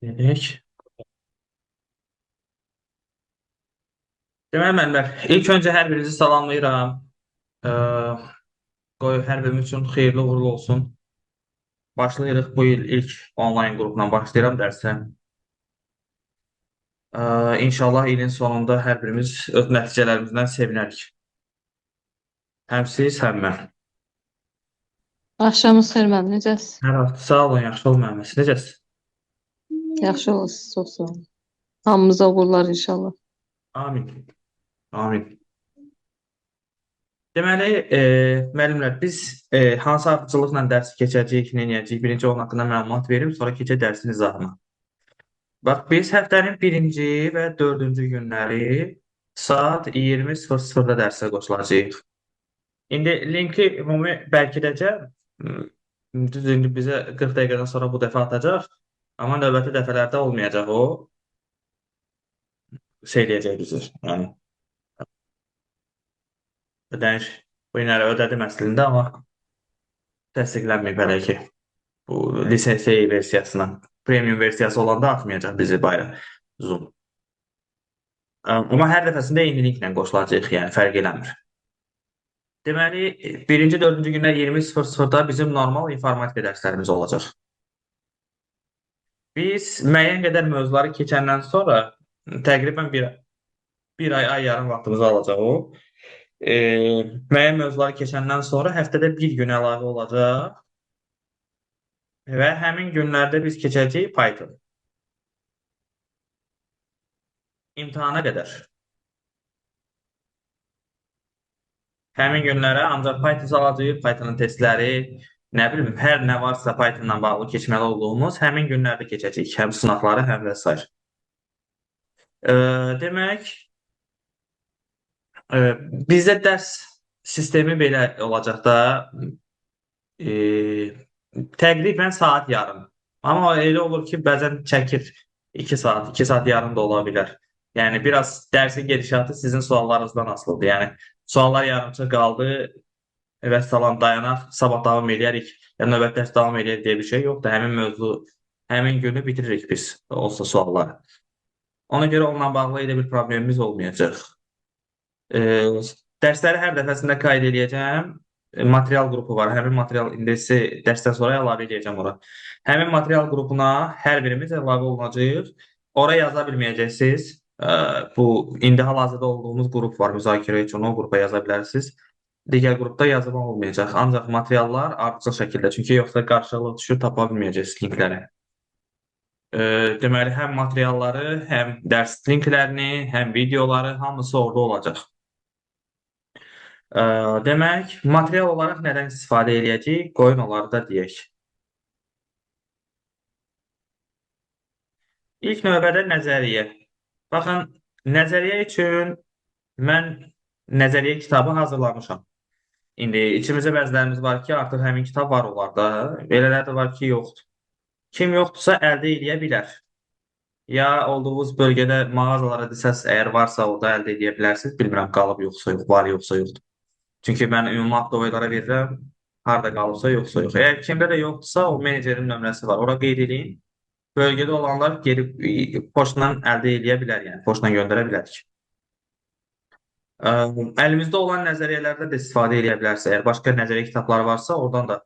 Dedik. Deməli müəllimlər, ilk öncə hər birinizi salamlayıram. Ee, Qoy hər birimiz üçün xeyirli uğurlu olsun. Başlayırıq bu il ilk onlayn qrupla başlayıram dərsə. İnşallah ilin sonunda hər birimiz öz nəticələrimizdən sevinərik. Həm siz, həm mən. Axşamınız xeyir müəllim, necəsiz? Hər vaxt sağ olun, yaxşı olun müəllim. Siz necəsiz? Yaxşı olasınız, çox sağ olun. Hamımıza uğurlar inşallah. Amin. Amin. Deməli, müəllimlər, biz hansı ardıcılıqla dərsi keçəcəyik, nə edəcəyik? Birinci onun haqqında məlumat verim, sonra keçək dərsin izahına. Bax, biz həftənin birinci və dördüncü günləri saat 20:00-da dərsə qoşulacağıq. İndi linki ümumi bərkidəcəm. Düz indi bizə 40 dəqiqədən sonra bu dəfə atacaq. Amma növbəti dəfələrdə olmayacaq o. Eləyəcək bizi. Yəni ödəniş bu günləri ödədim əslində, amma təsdiqlənməyib hələ ki. Bu lisensiya versiyasına, premium versiyası olanda atmayacaq bizi bayra Zoom. Amma hər dəfəsində eyni linklə qoşulacağıq, yəni fərq eləmir. Deməli, birinci, dördüncü günlər 20:00-da bizim normal informatika dərslərimiz olacaq. Biz müəyyən qədər mövzuları keçəndən sonra təqribən bir ay yarım vaxtımızı alacaq o. Müəyyən mövzuları keçəndən sonra həftədə bir gün əlavə olacaq və həmin günlərdə biz keçəcəyik Python. İmtahana qədər. Həmin günlərə ancaq Python alacağıq, Pythonın testləri, nə bilim, hər nə varsa Pythonla bağlı keçməli olduğumuz həmin günlərdə keçəcəyik. Həm sınaqları, həm və s. Demək, bizdə dərs sistemi belə olacaq da, təqribən saat yarım. Amma elə olur ki, bəzən çəkir 2 saat, 2 saat yarım da ola bilər. Yəni, biraz dərsin gedişatı sizin suallarınızdan asılıdır. Yəni, suallar yarımçıq qaldı və salam dayanaq, sabah davam edərik, ya növbəti dərs davam edək deyə bir şey yoxdur. Həmin mövzu, həmin günü bitiririk biz, olsa sualları. Ona görə onunla bağlı elə bir problemimiz olmayacaq. Dərsləri hər dəfəsində qayd edəcəm. Material qrupu var. Həmin material indisi dərsdən sonra əlavə edəcəm ora. Həmin material qrupuna hər birimiz əlavə olunacaq. Ora yaza bilməyəcəksiniz. Bu, indi hal-hazırda olduğumuz qrup var, müzakirə üçün o qrupa yaza bilərsiniz. Digər qrupda yazılan olmayacaq. Ancaq materiallar ardıcıl şəkildə. Çünki yoxsa qarşılıq düşür, tapa bilməyəcəksiniz linkləri. Deməli, həm materialları, həm dərs linklərini, həm videoları, hamısı orada olacaq. Demək, material olaraq nədən istifadə edəcəyik? Qoyun onları da deyək. İlk növbədə nəzəriyyə. Baxın, nəzəriyyə üçün mən nəzəriyyə kitabı hazırlamışam. İndi içimizdə bəzilərimiz var ki, artıq həmin kitab var onlarda. Elələr də var ki, yoxdur. Kim yoxdursa əldə edə bilər. Ya olduğunuz bölgədə mağazalara desəz, əgər varsa orada əldə edə bilərsiniz. Bilmirəm, qalıb yoxsa yox, var yoxsa yoxdur. Çünki mən ümumi avtoylara verirəm, harda qalıbsa yoxsa yox. Əgər kimdə də yoxdursa, o menecerin nömrəsi var. Ora qeyd edin. Bölgədə olanlar gelib poçtla əldə edə bilər, yəni poçtla göndərə bilərik. Əlimizdə olan nəzəriyyələrdə də istifadə edə bilərsiniz. Əgər başqa nəzəriyyə kitabları varsa, oradan da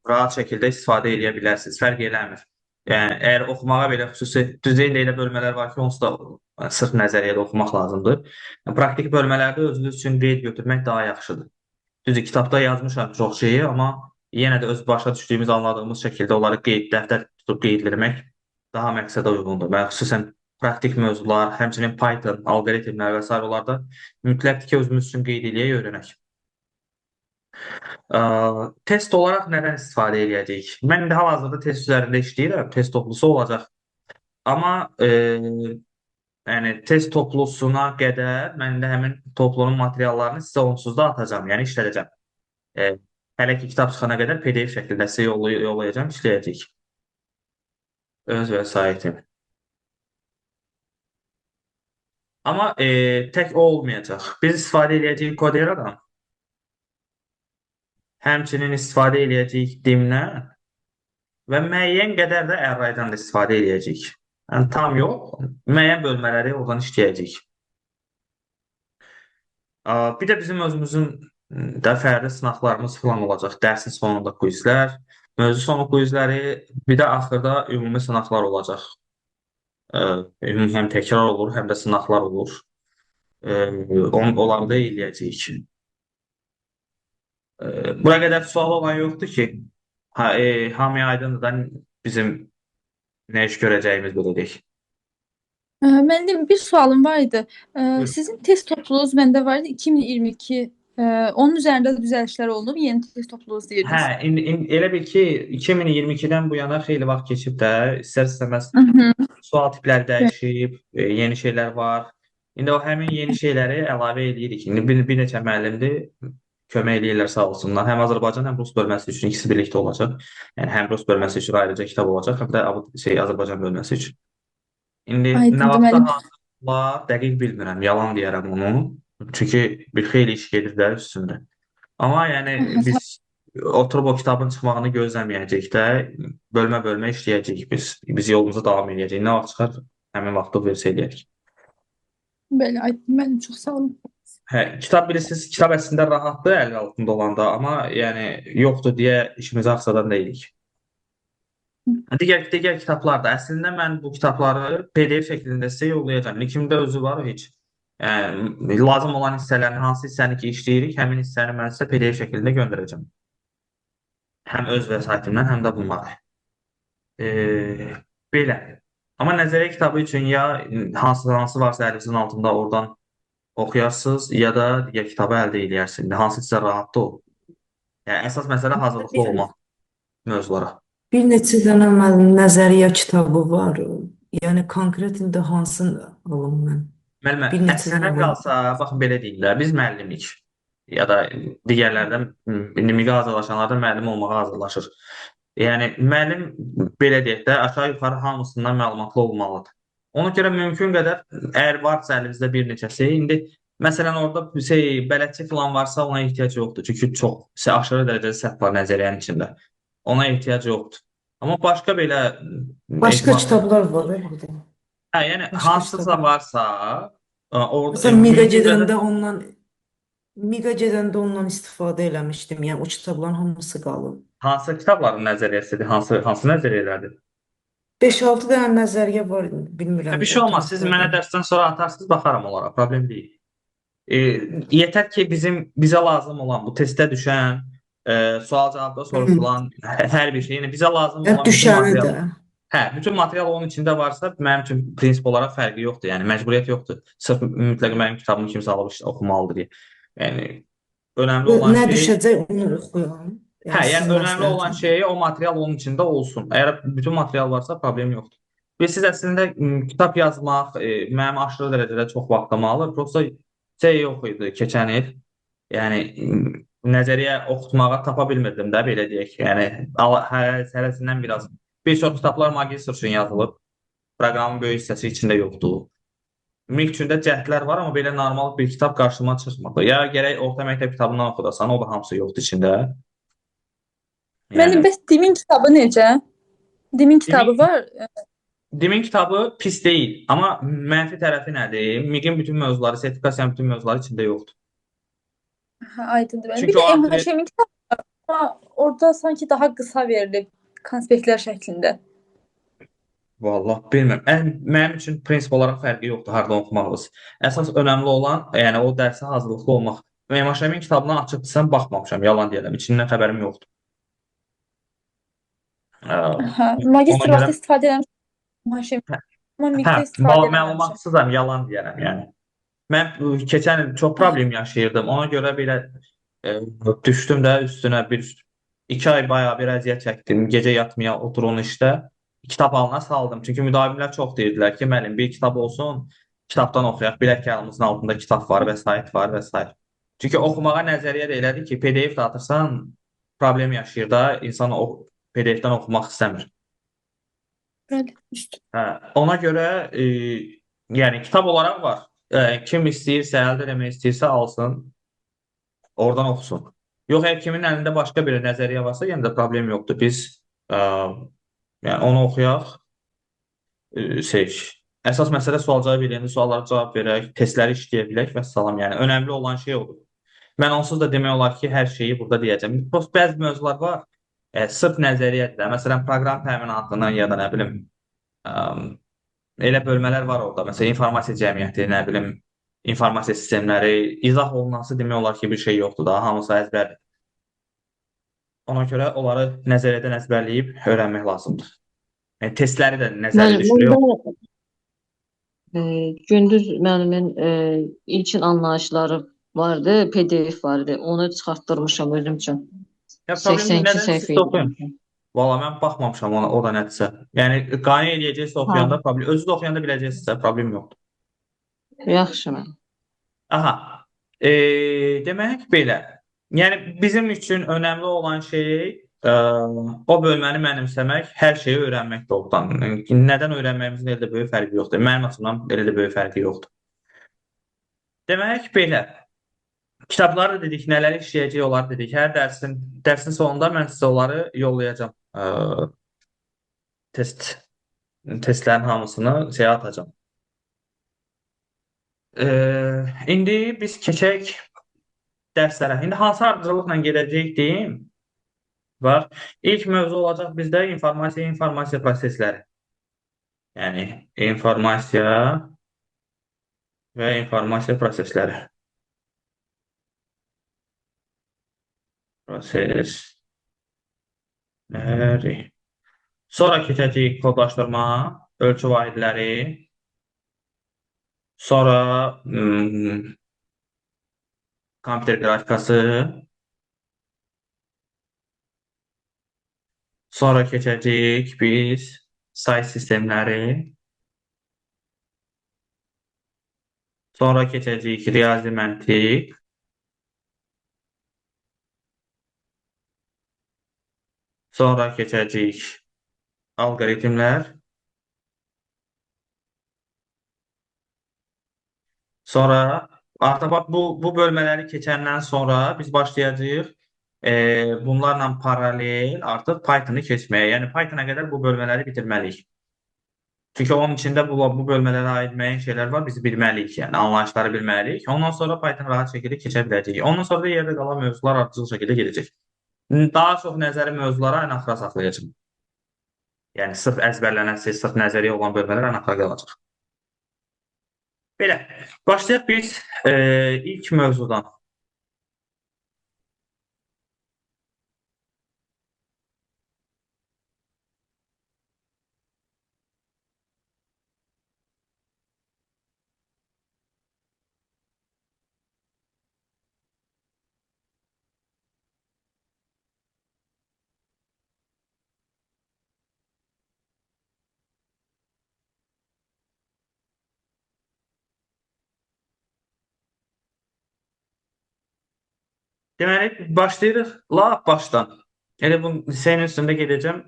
rahat şəkildə istifadə edə bilərsiniz. Fərq eləmir. Yəni, əgər oxumağa belə xüsusi düzeylə elə bölmələr var ki, onsuz da sırf nəzəriyyədə oxumaq lazımdır. Praktik bölmələrdə özünüz üçün qeyd götürmək daha yaxşıdır. Düzdür, kitabda yazmışam çox şeyi, amma yenə də öz başa düşdüyümüz, anladığımız şəkildə onları dəftər tutub qeydləmək daha məqsədə uyğundur. Və xüsusən praktik mövzular, həmçinin Python, alqoritmlər və s. onlarda mütləqdir ki, özümüz üçün qeyd eləyək, öyrənək. Test olaraq nədən istifadə edəcəyik? Mən indi hal-hazırda test üzərində işləyirəm, test toplusu olacaq. Amma yəni test toplusuna qədər mən də həmin toplunun materiallarını sizə onsuz da atacağım, yəni işlədəcəm. Hələ ki, kitab çıxana qədər PDF şəklində sizə yollayacağım, işləyəcəyik. Öz vəsaitim. Amma tək o olmayacaq. Biz istifadə edəcəyik Codera-dan. Həmçinin istifadə edəcəyik Dimlə və müəyyən qədər də Ər-Raydan da istifadə edəcəyik. Yəni tam yox, müəyyən bölmələri oradan işləyəcəyik. Bir də bizim özümüzün də fərdi sınaqlarımız falan olacaq. Dərsin sonunda quizlər, mövzu sonu quizləri, bir də axırda ümumi sınaqlar olacaq. Ümumi həm təkrar olur, həm də sınaqlar olur. Onları da eləyəcəyik. Bura qədər sual olan yoxdur ki, hamıya aydındır da bizim nə iş görəcəyimiz biləcək. Müəllim, bir sualım var idi. Buyurun. Sizin test topluluğunuz məndə var idi 2022. Onun üzərində də düzəlişlər olunub, yeni test topluluğu Hə, deyirdiniz. elə bil ki 2022-dən bu yana xeyli vaxt keçib də, istər-istəməz Hı hı. sual tipləri dəyişib, yeni şeylər var. İndi o həmin yeni şeyləri əlavə edirik. İndi bir neçə müəllimdir, kömək eləyirlər sağ olsunlar. Həm Azərbaycan, həm Rus bölməsi üçün ikisi birlikdə olacaq. Yəni həm Rus bölməsi üçün ayrıca kitab olacaq, həm də Azərbaycan bölməsi üçün. İndi nə Aydındır vaxtda müəllim. hazırlar, dəqiq bilmirəm, yalan deyərəm onu. Çünki bir xeyli iş gedir də üstündə. Amma yəni biz oturub o kitabın çıxmağını gözləməyəcəyik də, bölmə-bölmə işləyəcəyik biz. Biz yolumuza davam edəcəyik. Nə vaxt çıxar, həmin vaxtı versə eləyərik. Belə, aydın müəllim, çox sağ olun. Hə, kitab bilirsiniz, kitab əslində rahatdır əl altında olanda, amma yəni yoxdur deyə işimizi axsadan deyilik. Digər kitablar da əslində mən bu kitabları PDF şəklində sizə yollayacağam. Kimdə özü var o heç. Yəni lazım olan hissələrin hansı hissəni ki işləyirik, həmin hissəni mən sizə PDF şəklində göndərəcəm. Həm öz vəsaitimdən, həm də bunları. Belə. Amma nəzəriyyə kitabı üçün ya hansı varsa əlinizin altında oradan oxuyarsınız, ya da digər kitabı əldə edərsiniz. Hansı sizə rahatdır o. Yəni əsas məsələ hazırlıqlı olmaq mövzulara. Bir neçə dənə nəzəriyyə kitabı var. Yəni konkret indi hansını alım mən? Müəllimə, Bir neçə əslinə dənə var. qalsa, baxın belə deyim də, biz müəllimik ya da digərlərdən limigə hazırlaşanlardan müəllim olmağa hazırlaşır. Yəni müəllim belə deyək də aşağı-yuxarı hamısından məlumatlı olmalıdır. Ona görə mümkün qədər əgər varsa əlinizdə bir neçəsi, indi məsələn orada bələdçi falan varsa ona ehtiyac yoxdur. Çünki çox aşırı dərəcədə səhv var nəzəriyyənin içində. Ona ehtiyac yoxdur. Amma başqa belə Başqa kitablar var bir də. hə, yəni Başqa hansısa kitablar. varsa orada Məsələn, mümkün Miqa gedəndə ondan istifadə eləmişdim. Yəni o kitabların hamısı qalıb. hansı kitabların nəzəriyyəsidir, hansı nəzəriyyələrdir? 5-6 dənə nəzəriyyə var, bilmirəm. Bir şey olmaz, siz mənə dərsdən sonra atarsınız, baxaram onlara, problem deyil. Yetər ki bizə lazım olan bu testə düşən, sual-cavabda soruşulan hər bir şey, yəni bizə lazım olan bütün Düşəni material. də. Hə, bütün material onun içində varsa, mənim üçün prinsip olaraq fərqi yoxdur. Yəni məcburiyyət yoxdur. Sırf mütləq mənim kitabımı kimsə alıb oxumalıdır deyə. Yəni önəmli olan Nə şey düşəcək onu oxuyuram. hə, yəni sizin önəmli olan məsləhətiniz. şey o material onun içində olsun. Əgər bütün material varsa problem yoxdur. Və siz əslində kitab yazmaq mənim aşırı dərəcədə çox vaxtımı alır. Prosta yox idi keçən il. Yəni nəzəriyyə oxutmağa tapa bilmirdim də belə deyək. Yəni hərəsindən biraz. Bir çox kitablar magistr üçün yazılıb. Proqramın böyük hissəsi içində yoxdur. İlk üçündə cəhdlər var, amma belə normal bir kitab qarşıma çıxmadı. Ya gərək orta məktəb kitabından oxudasan, o da hamısı yoxdur içində. Müəllim, bəs Dimin kitabı necə? Dimin kitabı var. Dimin kitabı pis deyil, amma mənfi tərəfi nədir? MİQ-in bütün mövzuları, sertifikasiyanın bütün mövzuları içində yoxdur. Hə, aydındır müəllim. Çünki Bir də o MHŞ-in kitabı var, amma orada sanki daha qısa verilib konspektlər şəklində. Vallahi bilmirəm. Mənim üçün prinsip olaraq fərqi yoxdur harda oxumağınız. Əsas önəmli olan, yəni o dərsə hazırlıqlı olmaq. MHŞ-in kitabına açıqdısan baxmamışam, yalan deyirəm. İçindən xəbərim yoxdur. Hə, Ona magistr görə vaxtı istifadə eləmişəm MHŞ-in. Amma hə, MİQ-də istifadə eləməmişəm. məlumatsızam, yalan deyirəm yəni. Mən keçən il çox problem yaşayırdım. Ona görə belə düşdüm də üstünə 2 ay bayağı bir əziyyət çəkdim. Gecə yatmaya oturun işdə. Kitab halına saldım. Çünki müdavimlər çox deyirdilər ki, müəllim bir kitab olsun, kitabdan oxuyaq. Bilək ki, əlimizin altında kitab var, vəsait var, vəsait. Çünki oxumağa nəzəriyyə də elədi ki, PDF də atırsan, problem yaşayır da, insan o PDF-dən oxumaq istəmir. Bəli. Hə, ona görə yəni kitab olaraq var. Kim istəyirsə, əldə eləmək istəyirsə alsın, oradan oxusun. Yox, əgər kimin əlində başqa bir nəzəriyyə varsa, yenə də problem yoxdur. Biz Yəni onu oxuyaq. Şey, əsas məsələ sual cavab eləyəndə suallara cavab verək, testləri işləyə bilək və salam. Yəni önəmli olan şey odur. Mən onsuz da demək olar ki, hər şeyi burada deyəcəm. Bəzi mövzular var, sırf nəzəriyyədir. Məsələn, proqram təminatının ya da nə bilim, ə, elə bölmələr var orada. Məsələn, informasiya cəmiyyəti, nə bilim, informasiya sistemləri, izah olunması demək olar ki, bir şey yoxdur da, hamısı əzbərdir. Ona görə onları nəzəriyyədən əzbərləyib öyrənmək lazımdır. Yəni, testləri də nəzərdə düşürüyor. Məndə gündüz müəllimin ilkin anlayışları vardı, PDF vardı. Onu çıxartdırmışam özüm üçün. Ya, problem 82 nədən səhifə siz oxuyun? idi. Valla mən baxmamışam ona, o da nədirsə. Yəni, qane eləyəcəksə oxuyanda problem, özü də oxuyanda biləcəksə problem yoxdur. Yaxşı mən. Aha. Demək belə. Yəni bizim üçün önəmli olan şey o bölməni mənimsəmək, hər şeyi öyrənmək doğrudan. Nədən öyrənməyimizin elə də böyük fərqi yoxdur. Mənim açımdan elə də böyük fərqi yoxdur. Demək belə. Kitabları da dedik, nələri işləyəcək onları dedik. Hər dərsin sonunda mən sizə onları yollayacağam. Testlərin hamısını şeyə atacağam. İndi biz keçək dərslərə. İndi hansı ardıcılıqla gedəcəyik deyim. Var. İlk mövzu olacaq bizdə informasiya prosesləri. Yəni informasiya və informasiya prosesləri. Prosesləri. Sonra keçəcəyik kodlaşdırma, ölçü vahidləri. Sonra kompüter qrafikası. Sonra keçəcəyik biz say sistemləri. Sonra keçəcəyik riyazi məntiq. Sonra keçəcəyik alqoritmlər. Sonra artıq bax bu bölmələri keçəndən sonra biz başlayacağıq bunlarla paralel artıq Python-u keçməyə. Yəni Python-a qədər bu bölmələri bitirməliyik. Çünki onun içində bu bölmələrə aid müəyyən şeylər var, biz bilməliyik, yəni anlayışları bilməliyik. Ondan sonra Python rahat şəkildə keçə biləcəyik. Ondan sonra da yerdə qalan mövzular ardıcıl şəkildə gedəcək. Daha çox nəzəri mövzulara ən axıra saxlayacağım. Yəni sırf əzbərlənəsi, sırf nəzəriyyə olan bölmələr ən axıra qalacaq. Belə, başlayaq biz ilk mövzudan. Deməli, başlayırıq lap başdan. Elə bu liseyin üstündə gedəcəm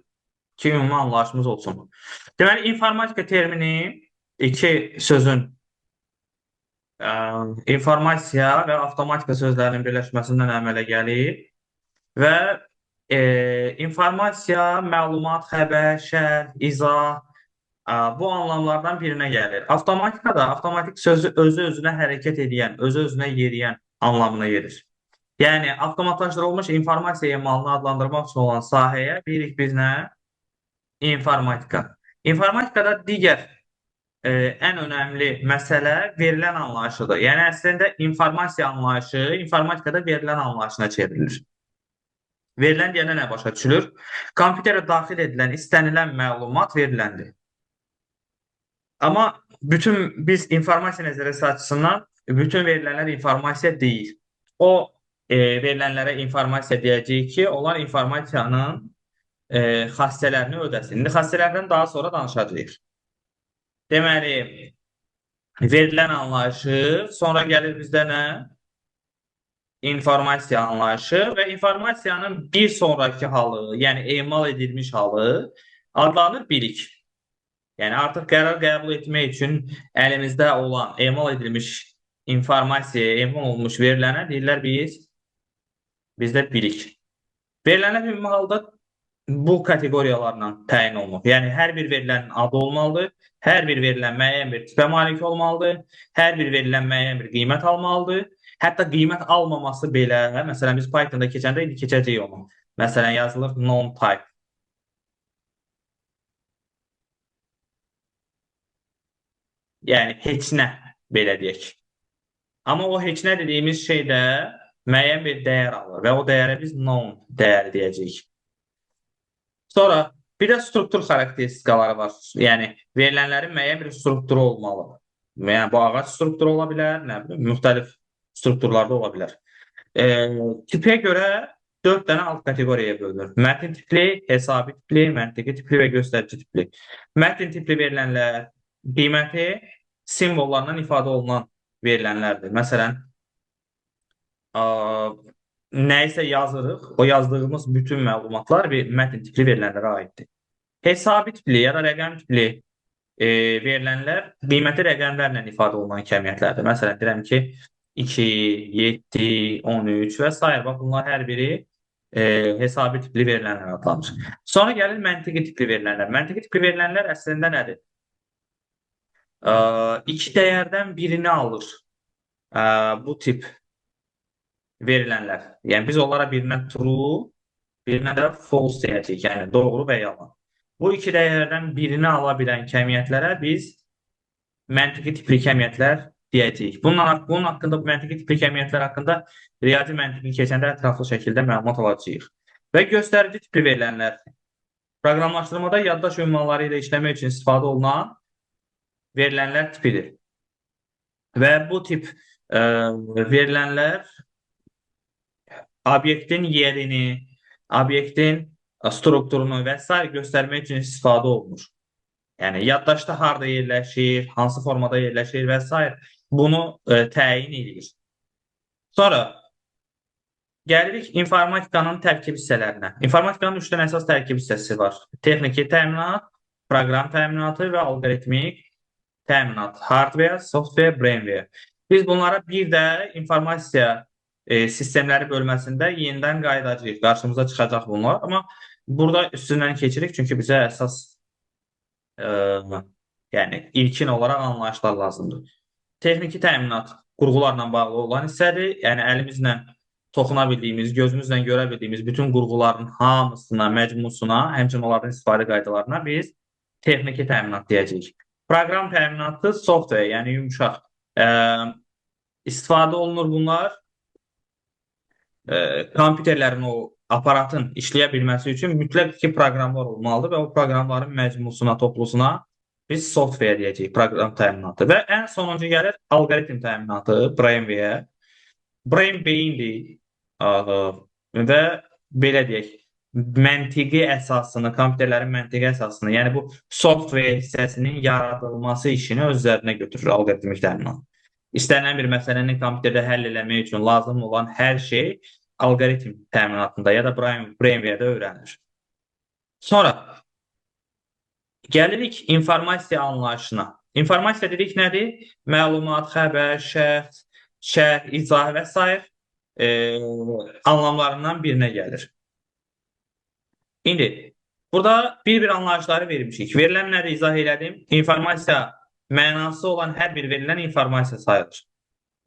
ki, ümumi anlayışımız olsun. Deməli, informatika termini iki sözün informasiya və avtomatika sözlərinin birləşməsindən əmələ gəlir və informasiya, məlumat, xəbər, şərh, izah bu anlamlardan birinə gəlir. Avtomatika da avtomatik sözü özü-özünə hərəkət edən, özü-özünə yeriyən anlamına gelir. Yəni, avtomatlaşdırılmış informasiya emalını adlandırmaq üçün olan sahəyə deyirik biz nə? İnformatika. İnformatikada digər ən önəmli məsələ verilən anlayışıdır. Yəni, əslində informasiya anlayışı informatikada verilən anlayışına çevrilir. Verilən deyəndə nə başa düşülür? Kompüterə daxil edilən, istənilən məlumat veriləndir. Amma biz informasiya nəzəriyyəsi açısından bütün verilənlər informasiya deyil. O verilənlərə informasiya deyəcəyik ki, onlar informasiyanın xassələrini ödəsin. İndi xassələrdən daha sonra danışacağıq. Deməli, verilən anlayışı, sonra gəlir bizdə nə? İnformasiya anlayışı və informasiyanın bir sonraki halı, yəni emal edilmiş halı adlanır bilik. Yəni, artıq qərar qəbul etmək üçün əlimizdə olan emal edilmiş informasiya, emal olmuş verilənə deyirlər bizdə bilik. Verilənə ümumi halda bu kateqoriyalarla təyin olunur. Yəni hər bir verilənin adı olmalıdır, hər bir verilən müəyyən bir tipə malik olmalıdır, hər bir verilən müəyyən bir qiymət almalıdır. Hətta qiymət almaması belə, məsələn biz Pythonda keçəndə indi keçəcəyik onu. Məsələn yazılır non-type. Yəni heç nə belə deyək. Amma o heç nə dediyimiz şey də müəyyən bir dəyər alır və o dəyərə biz non dəyəri deyəcəyik. Sonra bir də struktur xarakteristikaları var. Yəni verilənlərin müəyyən bir strukturu olmalı. Yəni bu ağac strukturu ola bilər, nə bilim, müxtəlif strukturlarda ola bilər. Tipə görə 4 dənə alt kateqoriyaya bölünür. Mətin tipli, hesabi tipli, məntiqi tipli və göstərici tipli. Mətin tipli verilənlər qiyməti simvollarla ifadə olunan verilənlərdir. Məsələn, nə isə yazırıq, o yazdığımız bütün məlumatlar bir mətin tipli verilənlərə aiddir. Hesabi tipli ya da rəqəm tipli verilənlər qiyməti rəqəmlərlə ifadə olunan kəmiyyətlərdir. Məsələn, deyirəm ki, 2, 7, 13 və s. Bax, bunlar hər biri hesabi tipli verilənlər adlanır. Sonra gəlir məntiqi tipli verilənlər. Məntiqi tipli verilənlər əslində nədir? İki dəyərdən birini alır bu tip verilənlər. Yəni biz onlara birinə true, birinə də false deyəcəyik. Yəni doğru və yalan. Bu iki dəyərdən birini ala bilən kəmiyyətlərə biz məntiqi tipli kəmiyyətlər deyəcəyik. Bunun haqqında, bu məntiqi tipli kəmiyyətlər haqqında riyazi məntiqi keçəndə ətraflı şəkildə məlumat alacağıq. Və göstərici tipli verilənlər proqramlaşdırmada yaddaş ünvanları ilə işləmək üçün istifadə olunan verilənlər tipidir. Və bu tip verilənlər obyektin yerini, obyektin strukturunu və s. göstərmək üçün istifadə olunur. Yəni yaddaşda harda yerləşir, hansı formada yerləşir və s. bunu təyin edir. Sonra gəlirik informatikanın tərkib hissələrinə. İnformatikanın 3 dənə əsas tərkib hissəsi var. Texniki təminat, proqram təminatı və alqoritmik təminat. Hardware, software, brainware. Biz bunlara bir də informasiya sistemləri bölməsində yenidən qayıdacağıq. Qarşımıza çıxacaq bunlar. Amma burada üstündən keçirik. Çünki bizə əsas yəni ilkin olaraq anlayışlar lazımdır. Texniki təminat qurğularla bağlı olan hissədir. Yəni əlimizlə toxuna bildiyimiz, gözümüzlə görə bildiyimiz bütün qurğuların hamısına, məcmusuna, həmçinin onların istifadə qaydalarına biz texniki təminat deyəcəyik. Proqram təminatı software, yəni yumuşaq istifadə olunur bunlar. Kompüterlərin, o aparatın işləyə bilməsi üçün mütləq ki proqramlar olmalıdır və o proqramların məcmusuna, toplusuna biz software deyəcəyik, proqram təminatı. Və ən sonuncu gəlir alqoritm təminatı, brainware. Brain beyindir və belə deyək, məntiqi əsasını, kompüterlərin məntiqi əsasını, yəni bu software hissəsinin yaradılması işini öz üzərinə götürür alqoritmik təminat. İstənilən bir məsələni kompüterdə həll eləmək üçün lazım olan hər şey alqoritm təminatında ya da brainware'də öyrənilir. Sonra gəlirik informasiya anlayışına. İnformasiya dedik nədir? Məlumat, xəbər, şərh, izah və s. Anlamlarından birinə gəlir. İndi burada bir-bir anlayışları vermişik. Verilən nədir izah elədim? İnformasiya mənası olan hər bir verilən informasiya sayılır.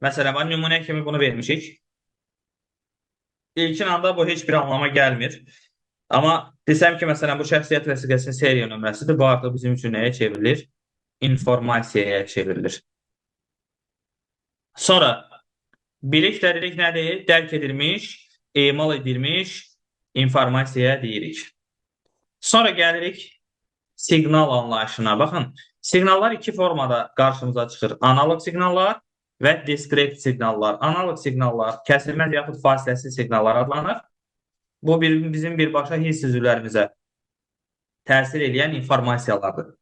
Məsələn, nümunə kimi bunu vermişik. İlkin anda bu heç bir anlama gəlmir. Amma desəm ki, məsələn, bu şəxsiyyət vəsiqəsinin seriya nömrəsidir. Bu artıq bizim üçün nəyə çevrilir? İnformasiyaya çevrilir. Sonra bilik dərilik nədir? Dərk edilmiş, emal edilmiş informasiyaya deyirik. Sonra gəlirik siqnal anlayışına. Baxın, siqnallar iki formada qarşımıza çıxır. Analog siqnallar və diskret siqnallar. Analog siqnallar kəsilməz yaxud fasiləsiz siqnallar adlanır. Bu bizim birbaşa hiss üzvlərimizə təsir edən informasiyalardır.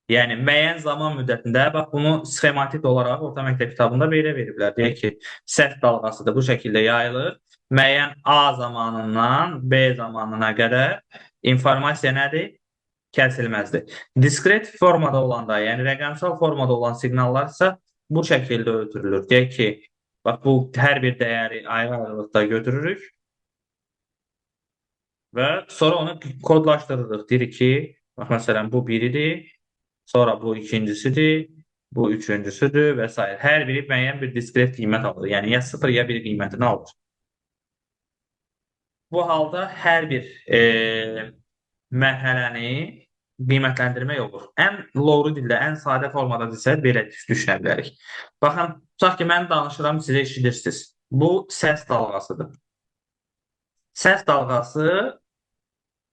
Yəni müəyyən zaman müddətində, bax bunu sxematik olaraq orta məktəb kitabında belə veriblər. Deyək ki, səs dalğasıdır, bu şəkildə yayılır. Müəyyən A zamanından B zamanına qədər informasiya nədir? Kəsilməzdir. Diskret formada olanda, yəni rəqəmsal formada olan siqnallar isə bu şəkildə ötürülür. Deyək ki, bax bu hər bir dəyəri ayrı-ayrılıqda götürürük və sonra onu kodlaşdırırıq. Deyirik ki, bax məsələn bu biridir, sonra bu ikincisidir, bu üçüncüsüdür və s. Hər biri müəyyən bir diskret qiymət alır. Yəni ya 0 ya 1 qiymətini alır. Bu halda hər bir mərhələni qiymətləndirmək olur. Ən low dildə, ən sadə formada desək belə düşünə bilərik. Baxın, tutaq ki, mən danışıram, siz eşidirsiniz. Bu səs dalğasıdır. Səs dalğası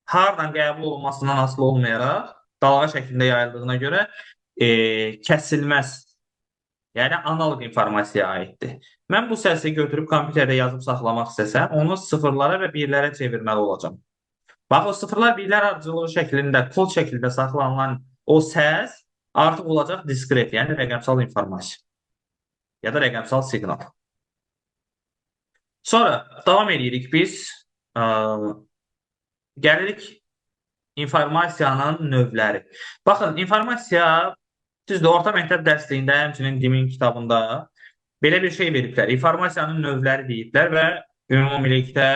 hardan qəbul olunmasından asılı olmayaraq dalğa şəklində yayıldığına görə kəsilməz, yəni analog informasiyaya aiddir. Mən bu səsi götürüb kompüterdə yazıb saxlamaq istəsəm, onu sıfırlara və birlərə çevirməli olacağam. Bax, o sıfırlar birlər ardıcılığı şəklində, kod şəklində saxlanılan o səs artıq olacaq diskret, yəni rəqəmsal informasiya ya da rəqəmsal siqnal. Sonra davam edirik biz. Gəlirik informasiyanın növləri. Baxın, informasiya düzdür, orta məktəb dərsliyində, həmçinin DİM-in kitabında belə bir şey veriblər. İnformasiyanın növləri deyiblər və ümumilikdə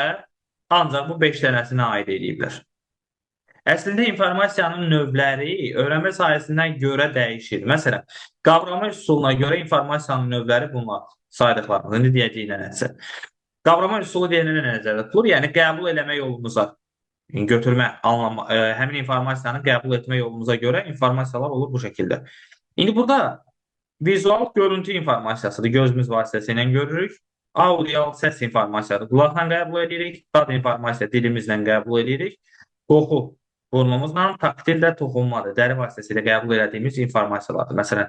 ancaq bu 5 dənəsinə aid ediblər. Əslində informasiyanın növləri öyrənmə sahəsindən görə dəyişir. Məsələn, qavrama üsuluna görə informasiyanın növləri bunlar saydıqlarımız. İndi deyəcəyik nəsə. Qavrama üsulu deyilənə nəzərdə tutulur, yəni qəbul eləmə yolumuza götürmə, həmin informasiyanı qəbul etmə yolumuza görə informasiyalar olur bu şəkildə. İndi burada vizual görüntü informasiyasıdır, gözümüz vasitəsilə görürük. Audio səs informasiyadır, qulaqla qəbul edirik. Dad informasiya dilimizlə qəbul edirik. Qoxu burnumuzla, taktil də toxunmadır, dəri vasitəsilə qəbul etdiyimiz informasiyalardır. Məsələn,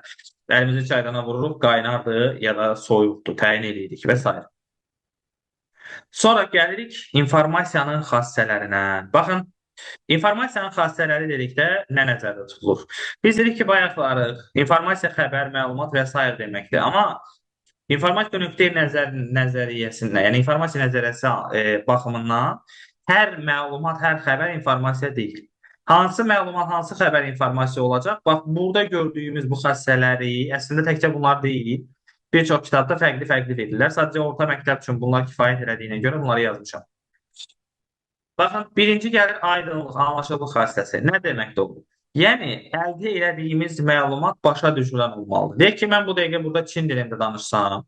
əlimizi çaydana vururuq, qaynardır ya da soyuqdur, təyin edirik və s. Sonra gəlirik informasiyanın xassələrinə. Baxın, informasiyanın xassələri dedikdə nə nəzərdə tutulur? Biz dedik ki, bayaqlarıq, informasiya, xəbər, məlumat və s. deməkdir. Amma informasiya nöqteyi nəzəriyyəsində, yəni informasiya nəzəriyyəsi baxımından hər məlumat, hər xəbər informasiya deyil. Hansı məlumat, hansı xəbər informasiya olacaq? Bax, burada gördüyümüz bu xassələri əslində təkcə bunlar deyil. Bir çox kitabda fərqli-fərqli verirlər. Sadəcə orta məktəb üçün bunlar kifayət elədiyinə görə bunları yazmışam. Baxın, birinci gəlir aydınlıq, anlaşıqlıq xassəsi. Nə deməkdir o? Yəni, əldə elədiyimiz məlumat başa düşülən olmalıdır. Deyək ki, mən bu dəqiqə burada Çin dilində danışsam,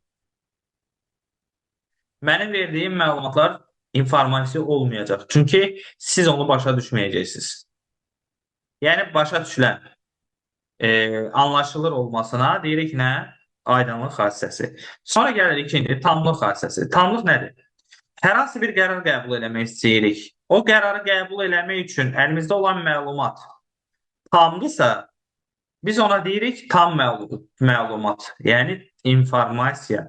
mənim verdiyim məlumatlar informasiya olmayacaq. Çünki siz onu başa düşməyəcəksiniz. Yəni, başa düşülən, anlaşılır olmasına deyirik nə? Aydınlıq xassəsi. Sonra gəlir ikinci, tamlıq xassəsi. Tamlıq nədir? Hər hansı bir qərar qəbul eləmək istəyirik. O qərarı qəbul eləmək üçün əlimizdə olan məlumat tamdırsa, biz ona deyirik tam məlumat, yəni informasiya.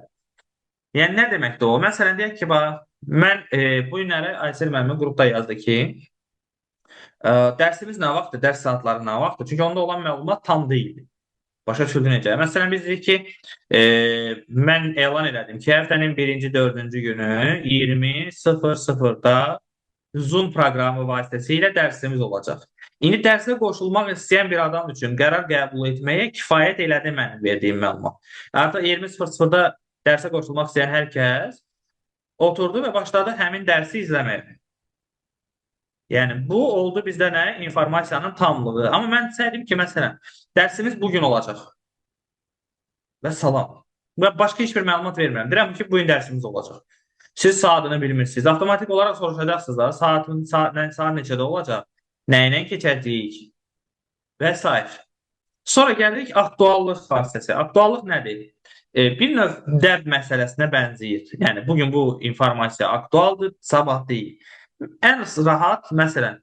Yəni nə deməkdir o? Məsələn, deyək ki, bax, mən bu günləri Aysel müəllimə qrupda yazdı ki, dərsimiz nə vaxtdır, dərs saatları nə vaxtdır? Çünki onda olan məlumat tam deyildi. Başa düşüldü necə? Məsələn, biz dedik ki, mən elan elədim ki, həftənin 1-ci 4-cü günü 20:00-da Zoom proqramı vasitəsilə dərsimiz olacaq. İndi dərsə qoşulmaq istəyən bir adam üçün qərar qəbul etməyə kifayət elədi mənim verdiyim məlumat. Artıq 20:00-da dərsə qoşulmaq istəyən hər kəs oturdu və başladı həmin dərsi izləməyə. Yəni, bu oldu bizdə nə? İnformasiyanın tamlığı. Amma mən desəydim ki, məsələn, dərsimiz bugün olacaq. Və salam. Və başqa heç bir məlumat vermirəm. Deyirəm ki, bugün dərsimiz olacaq. Siz saatını bilmirsiniz. Avtomatik olaraq soruşacaqsınız da, saat neçədə olacaq, nə ilə keçəcəyik və s. Sonra gəlirik aktuallıq xassəsi. Aktuallıq nədir? Bir növ dərd məsələsinə bənzəyir. Yəni, bugün bu informasiya aktualdır, sabah deyil. Ən rahat, məsələn,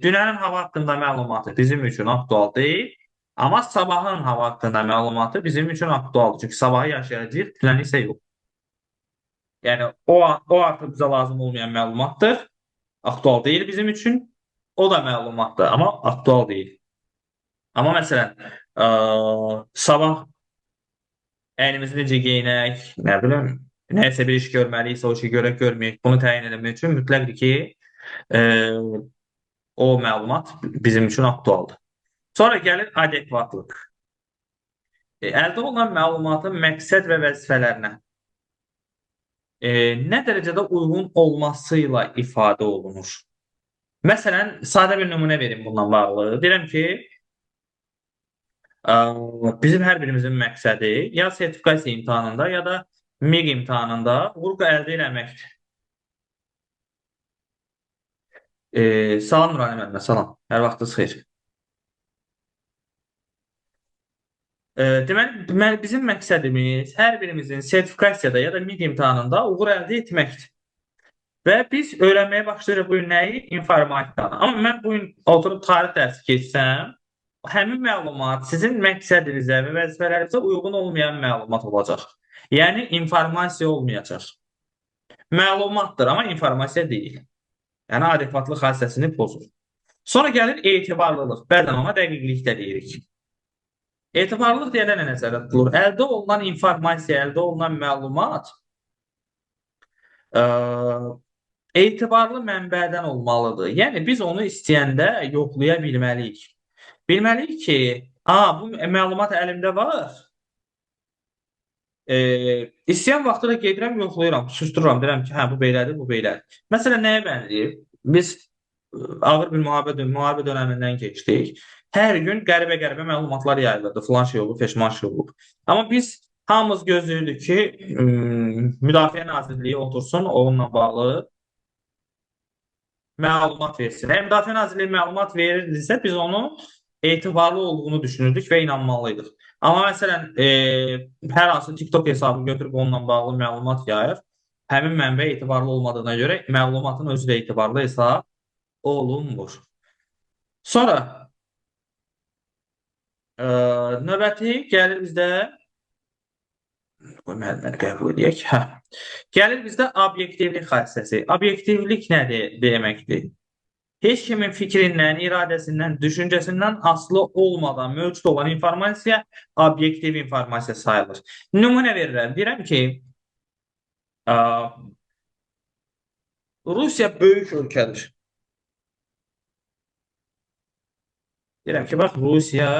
dünənin hava haqqında məlumatı bizim üçün aktual deyil, amma sabahın hava haqqında məlumatı bizim üçün aktualdır. Çünki sabahı yaşayacağıq, dünəni isə yox. Yəni, o artıq bizə lazım olmayan məlumatdır, aktual deyil bizim üçün, o da məlumatdır, amma aktual deyil. Amma məsələn, sabah əynimizi necə geyinək, nə bilim, nəyəsə bir iş görməliysə, o işi görək, görməyək, bunu təyin etmək üçün mütləqdir ki, o məlumat bizim üçün aktualdır. Sonra gəlir adekvatlıq. Əldə olunan məlumatın məqsəd və vəzifələrinə nə dərəcədə uyğun olması ilə ifadə olunur. Məsələn, sadə bir nümunə verim bundan bağlı. Deyirəm ki, ə, bizim hər birimizin məqsədi ya sertifikasiya imtahanında, ya da MIQ imtahanında uğur əldə etməkdir. Salam Nurani müəllimə, salam. Hər vaxtınız xeyir. Deməli, bizim məqsədimiz hər birimizin sertifikasiyada ya da MIQ imtahanında uğur əldə etməkdir. Və biz öyrənməyə başlayırıq bu gün nəyi? İnformatikanı. Amma mən bu gün oturub tarix dərsi keçsəm, həmin məlumat sizin məqsədinizə və vəzifələrinizə uyğun olmayan məlumat olacaq. Yəni informasiya olmayacaq. Məlumatdır, amma informasiya deyil. Yəni adekvatlıq hadisəsini pozur. Sonra gəlir etibarlılıq. Bəzən ona dəqiqlik də deyirik. Etibarlılıq deyəndə nə nəzərdə tutulur? Əldə olunan informasiya, əldə olunan məlumat ə, etibarlı mənbədən olmalıdır. Yəni biz onu istəyəndə yoxlaya bilməliyik. Bilməliyik ki, bu məlumat əlimdə var. İstəyən vaxtı da gedirəm, yoxlayıram, sustururam, deyirəm ki, bu belədir, bu belədir. Məsələn, nəyə bənzəyir? Biz ağır bir müharibə dönəmindən keçdik. Hər gün qəribə məlumatlar yayılırdı. Filan şey olub, feşman şey olub. Amma biz hamımız gözləyirdik ki, Müdafiə Nazirliyi otursun, onunla bağlı məlumat versin. Müdafiə Nazirliyi məlumat verirdisə, biz onu etibarlı olduğunu düşünürdük və inanmalıydıq. Amma məsələn, hər hansı TikTok hesabı götürüb onunla bağlı məlumat yayır. Həmin mənbə etibarlı olmadığına görə məlumatın özü də etibarlı hesab olunmur. Sonra növbəti gəlir bizdə müəlliməni qəbul edək. Gəlir bizdə obyektivlik hadisəsi. Obyektivlik nədir deməkdir? Heç kimin fikrindən, iradəsindən, düşüncəsindən asılı olmadan mövcud olan informasiya obyektiv informasiya sayılır. Nümunə verirəm. Deyirəm ki, Rusiya böyük ölkədir. Deyirəm ki, bax, Rusiya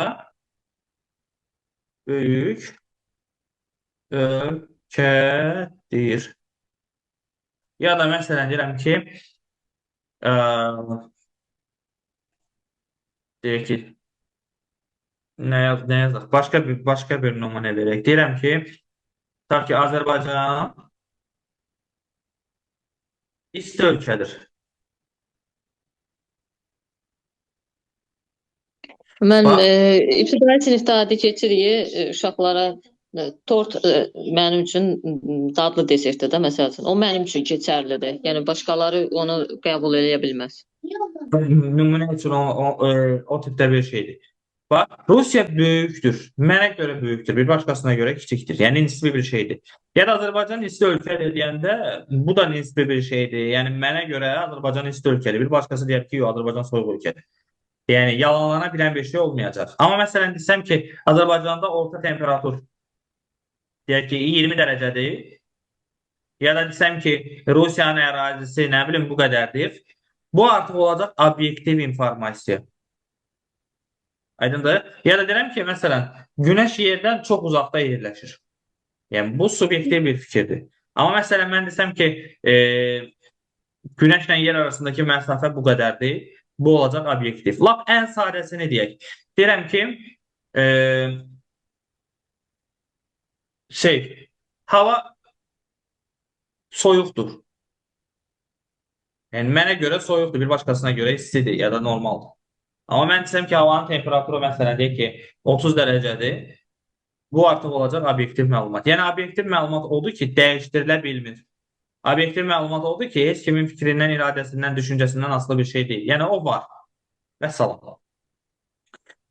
böyük ölkədir. Ya da məsələn deyirəm ki, deyək ki, nə yazaq? Başqa bir nümunə verək. Deyirəm ki, tutaq ki, Azərbaycan isti ölkədir. Mən Bax, ibtidai sinifdə adi keçirik uşaqlara tort mənim üçün dadlı desertdir də məsəl üçün. O mənim üçün keçərlidir. Yəni başqaları onu qəbul edə bilməz. nümunə üçün o tipdə bir şeydir. Bax, Rusiya böyükdür. Mənə görə böyükdür. Bir başqasına görə kiçikdir. Yəni nisbi bir şeydir. Ya da Azərbaycan isti ölkədir deyəndə bu da nisbi bir şeydir. Yəni mənə görə Azərbaycan isti ölkədir. Bir başqası deyər ki, yox, Azərbaycan soyuq ölkədir. Yəni yalanlana bilən bir şey olmayacaq. Amma məsələn desəm ki, Azərbaycanda orta temperatur deyək ki 20 dərəcədir. Ya da desəm ki, Rusiyanın ərazisi nə bilim bu qədərdir. Bu artıq olacaq obyektiv informasiya. Aydındır? Ya da deyirəm ki, məsələn, Günəş yerdən çox uzaqda yerləşir. Yəni bu subyektiv bir fikirdir. Amma məsələn mən desəm ki, Günəşlə yer arasındakı məsafə bu qədərdir. Bu olacaq obyektiv. Lap ən sadəsini deyək. Deyirəm ki, hava soyuqdur. Yəni mənə görə soyuqdur, bir başqasına görə istidir ya da normaldır. Amma mən desəm ki, havanın temperaturu məsələn deyək ki, 30 dərəcədir. Bu artıq olacaq obyektiv məlumat. Yəni obyektiv məlumat odur ki, dəyişdirilə bilmir. Obyektiv məlumat odur ki, heç kimin fikrindən, iradəsindən, düşüncəsindən asılı bir şey deyil. Yəni o var. Və salam.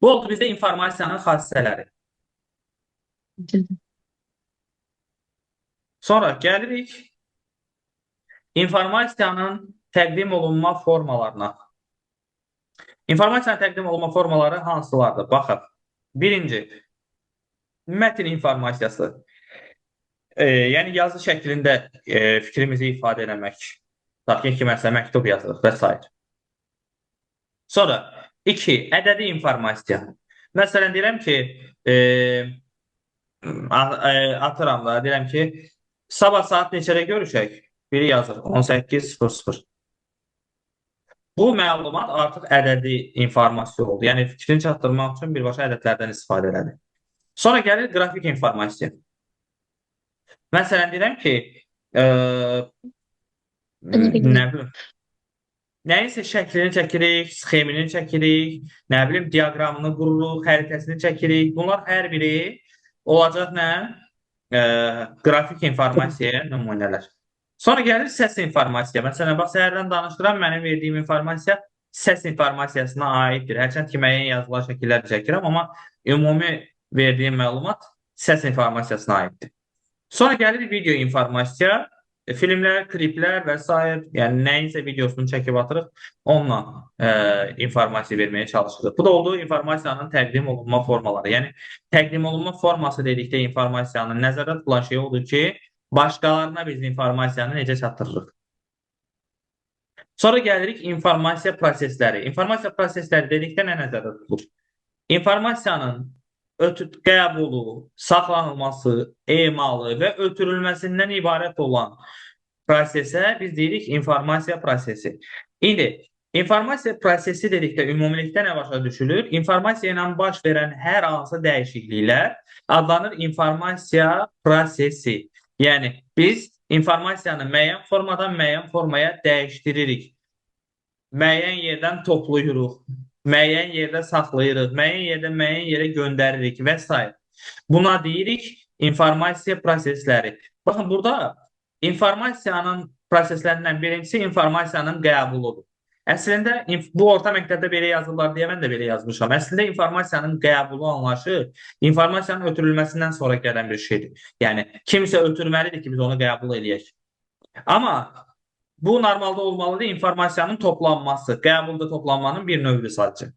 Bu oldu bizdə informasiyanın xassələri. Sonra gəlirik informasiyanın təqdim olunma formalarına. İnformasiyanın təqdim olunma formaları hansılardır? Baxın. Birinci, mətn informasiyası. Yəni yazı şəklində fikrimizi ifadə eləmək. Tutaq ki, məsələn, məktub yazırıq və s. Sonra, 2, ədədi informasiya. Məsələn, deyirəm ki, atıram da, deyirəm ki, sabah saat neçədə görüşək? Biri yazır, 18:00. Bu məlumat artıq ədədi informasiya oldu. Yəni fikrini çatdırmaq üçün birbaşa ədədlərdən istifadə elədi. Sonra gəlir qrafik informasiya. Məsələn deyirəm ki, e, nə bilim, nəyinsə şəklini çəkirik, sxemini çəkirik, nə bilim, diaqramını qururuq, xəritəsini çəkirik. Bunlar hər biri olacaq nə? Qrafik informasiyaya nümunələr. Sonra gəlir səs informasiya. Məsələn, bax, səhərdən danışıram, mənim verdiyim informasiya səs informasiyasına aiddir. Hərçənd ki, müəyyən yazılar, şəkillər çəkirəm, amma ümumi verdiyim məlumat səs informasiyasına aiddir. Sonra gəlir video informasiya. Filmlər, kliplər və s. Yəni nəyinsə videosunu çəkib atırıq, onunla informasiya verməyə çalışırıq. Bu da olduğu informasiyanın təqdim olunma formaları. Yəni təqdim olunma forması dedikdə informasiyanın nəzərdə tutulan şey odur ki, başqalarına biz informasiyanı necə çatdırırıq. Sonra gəlirik informasiya prosesləri. İnformasiya prosesləri dedikdə nə nəzərdə tutulur? İnformasiyanın qəbulu, saxlanılması, emalı və ötürülməsindən ibarət olan prosesə biz deyirik informasiya prosesi. İndi informasiya prosesi dedikdə ümumilikdə nə başa düşülür? İnformasiya ilə baş verən hər hansı dəyişikliklər adlanır informasiya prosesi. Yəni biz informasiyanı müəyyən formadan müəyyən formaya dəyişdiririk. Müəyyən yerdən toplayırıq, müəyyən yerdə saxlayırıq, müəyyən yerdən müəyyən yerə göndəririk və s. Buna deyirik informasiya prosesləri. Baxın, burada informasiyanın proseslərindən birincisi informasiyanın qəbuludur. Əslində, bu orta məktəbdə belə yazırlar deyə mən də belə yazmışam. Əslində, informasiyanın qəbulu anlayışı informasiyanın ötürülməsindən sonra gələn bir şeydir. Yəni, kimsə ötürməlidir ki, biz onu qəbul edək. Amma bu normalda olmalıdır informasiyanın toplanması, qəbulda toplanmanın bir növüdür sadəcə.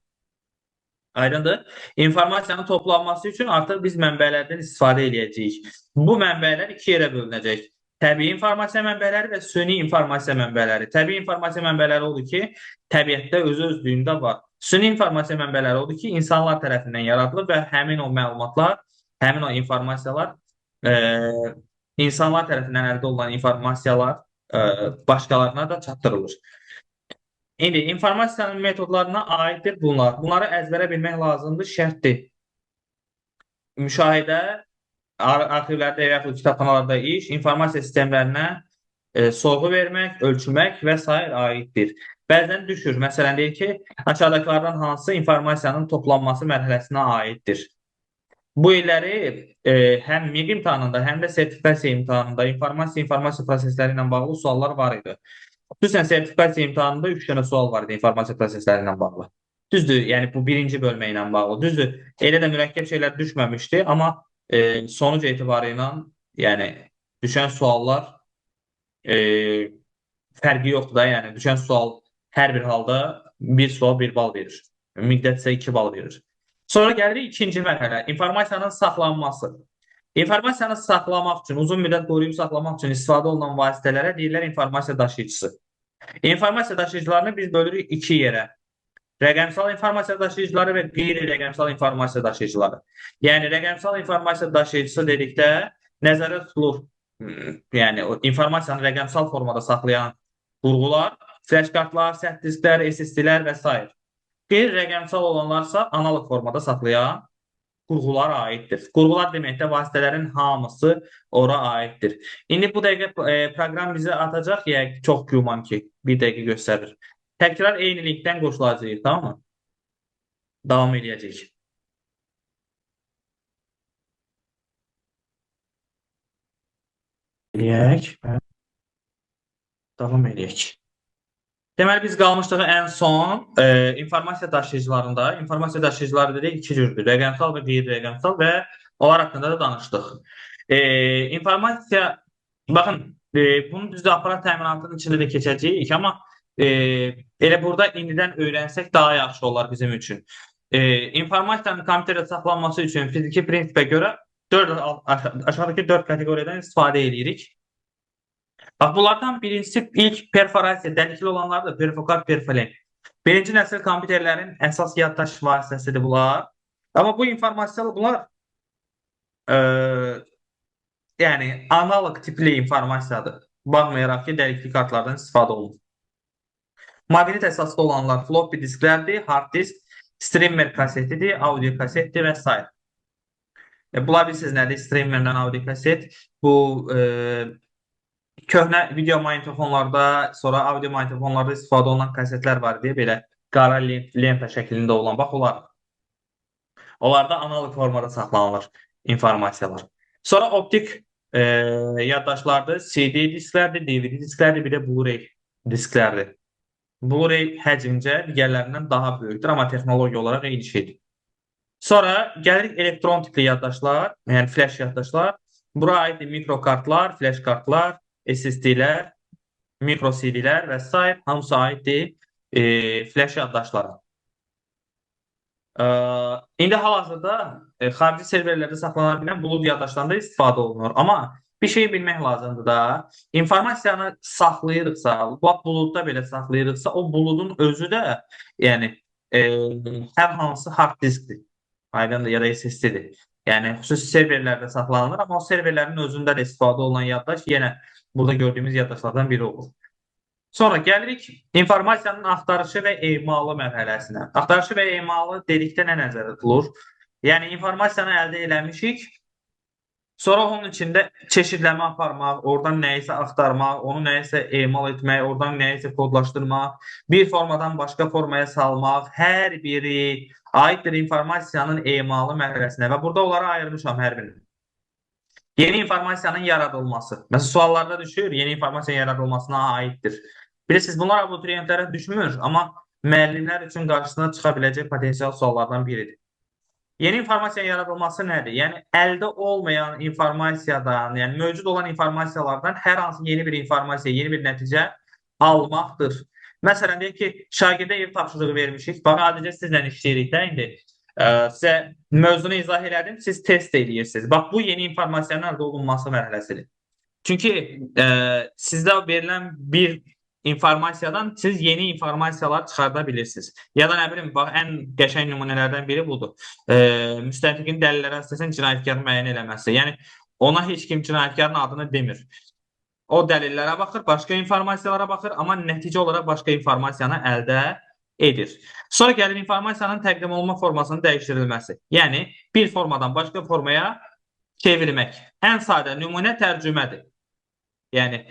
Aydındır? İnformasiyanın toplanması üçün artıq biz mənbələrdən istifadə edəcəyik. Bu mənbələr iki yerə bölünəcək. Təbii informasiya mənbələri və süni informasiya mənbələri. Təbii informasiya mənbələri odur ki, təbiətdə özü-özlüyündə var. Süni informasiya mənbələri odur ki, insanlar tərəfindən yaradılır və həmin o məlumatlar, həmin o informasiyalar, insanlar tərəfindən əldə olunan informasiyalar başqalarına da çatdırılır. İndi informasiyanın metodlarına aiddir bunlar. Bunları əzbərə bilmək lazımdır, şərtdir. Müşahidə, arxivlərdə və yaxud kitabxanalarda iş, informasiya sistemlərinə sorğu vermək, ölçmək və s. aiddir. Bəzən düşür. Məsələn, deyir ki, aşağıdakılardan hansı informasiyanın toplanması mərhələsinə aiddir. Bu illəri həm MİQ imtahanında, həm də sertifikasiya imtahanında informasiya prosesləri ilə bağlı suallar var idi. Xüsusən sertifikasiya imtahanında 3 dənə sual var idi informasiya prosesləri ilə bağlı. Düzdür, yəni bu birinci bölmə ilə bağlı. Düzdür, elə də mürəkkəb şeylər düşməmişdi, amma sonuc etibarı ilə yəni düşən suallar fərqi yoxdur da, yəni düşən sual hər bir halda bir sual 1 bal verir. Müddət isə 2 bal verir. Sonra gəlirik ikinci mərhələ, informasiyanın saxlanması. İnformasiyanı saxlamaq üçün, uzun müddət qoruyub saxlamaq üçün istifadə olunan vasitələrə deyirlər informasiya daşıyıcısı. İnformasiya daşıyıcılarını biz bölürük iki yerə. Rəqəmsal informasiya daşıyıcıları və qeyri-rəqəmsal informasiya daşıyıcıları. Yəni, rəqəmsal informasiya daşıyıcısı dedikdə nəzərdə tutulur, yəni informasiyanı rəqəmsal formada saxlayan qurğular, flash kartlar, sərt disklər, SSD-lər və s. Qeyri-rəqəmsal olanlarsa analog formada saxlayan qurğulara aiddir. Qurğular deməkdə vasitələrin hamısı ora aiddir. İndi bu dəqiqə proqram bizə atacaq, yəni çox güman ki, bir dəqiqə göstərir. Təkrar eyni linkdən qoşulacağıq, tamam mı? Davam edəcəyik. Davam edək. Deməli, biz qalmışdıq ən son informasiya daşıyıcılarında. İnformasiya daşıyıcıları dedik iki cürdür. Rəqəmsal və qeyri-rəqəmsal və onlar haqqında da danışdıq. İnformasiya, baxın, bunu düzdür aparat təminatının içində də keçəcəyik, amma elə burada indidən öyrənsək daha yaxşı olar bizim üçün. İnformasiyanın kompüterdə saxlanması üçün fiziki prinsipə görə aşağıdakı 4 kateqoriyadan istifadə edirik. Bax, bunlardan birincisi ilk perforasiya, dəlikli olanlardır, perfokat, perfolen. Birinci nəsil kompüterlərin əsas yaddaş vasitəsidir bunlar. Amma bu informasiyalar, bunlar yəni analog tipli informasiyadır. Baxmayaraq ki, dəlikli kartlardan istifadə olunur. Maqnit əsaslı olanlar floppy disklərdir, hard disk, streamer kasetidir, audio kasetdir və s. Bunlar bilirsiniz nədir? Streamerdən audio kaset. Bu köhnə video magnitofonlarda, sonra audio magnitofonlarda istifadə olunan kasetlər var deyə belə qara lenta şəklində olan. Bax, onlarda analog formada saxlanılır informasiyalar. Sonra optik yaddaşlardır, CD disklərdir, DVD disklərdir, bir də Blu-ray disklərdir. Blu-ray həcmcə digərlərindən daha böyükdür, amma texnologiya olaraq eyni şeydir. Sonra gəlirik elektron tipli yaddaşlar, yəni flash yaddaşlar. Bura aid mikrokartlar, flash kartlar, SSD-lər, mikro CD-lər və s. hamısı aiddir flash yaddaşlara. İndi hal-hazırda xarici serverlərdə saxlanıla bilən bulut yaddaşlarında istifadə olunur. Amma bir şey bilmək lazımdır da, informasiyanı saxlayırıqsa, buludda belə saxlayırıqsa, o buludun özü də yəni hər hansı hard diskdir. Aydındır, ya da SSD-dir. Yəni xüsusi serverlərdə saxlanılır, amma o serverlərin özündə də istifadə olunan yaddaş yenə burada gördüyümüz yaddaşlardan biri olur. Sonra gəlirik informasiyanın axtarışı və emalı mərhələsinə. Axtarışı və emalı dedikdə nə nəzərdə tutulur? Yəni informasiyanı əldə eləmişik, sonra onun içində çeşidləmə aparmaq, oradan nəyisə axtarmaq, onu nəyisə emal etmək, oradan nəyisə kodlaşdırmaq, bir formadan başqa formaya salmaq, hər biri aiddir informasiyanın emalı mərhələsinə və burada onları ayırmışam hər birini. Yeni informasiyanın yaradılması. Məsələn, suallarda düşür, yeni informasiyanın yaradılmasına aiddir. Bilirsiniz, bunlar abituriyentlərə düşmür, amma müəllimlər üçün qarşısına çıxa biləcək potensial suallardan biridir. Yeni informasiyanın yaradılması nədir? Yəni, əldə olmayan informasiyadan, yəni mövcud olan informasiyalardan hər hansı yeni bir informasiya, yeni bir nəticə almaqdır. Məsələn, deyək ki, şagirdə ev tapşırığı vermişik. Bax, adicə sizlə işləyirik də indi. Sizə mövzunu izah elədim, siz test edirsiniz. Bax, bu yeni informasiyanın əldə olunması mərhələsidir. Çünki sizdə verilən bir informasiyadan siz yeni informasiyalar çıxarda bilirsiniz. Ya da nə bilim, bax, ən qəşəng nümunələrdən biri budur. Müstəntiqin dəlillərə əsasən cinayətkarı müəyyən eləməsi. Yəni, ona heç kim cinayətkarın adını demir. O dəlillərə baxır, başqa informasiyalara baxır, amma nəticə olaraq başqa informasiyanı əldə edir. Sonra gəlir informasiyanın təqdim olunma formasının dəyişdirilməsi. Yəni, bir formadan başqa formaya çevirmək. Ən sadə nümunə tərcümədir. Yəni,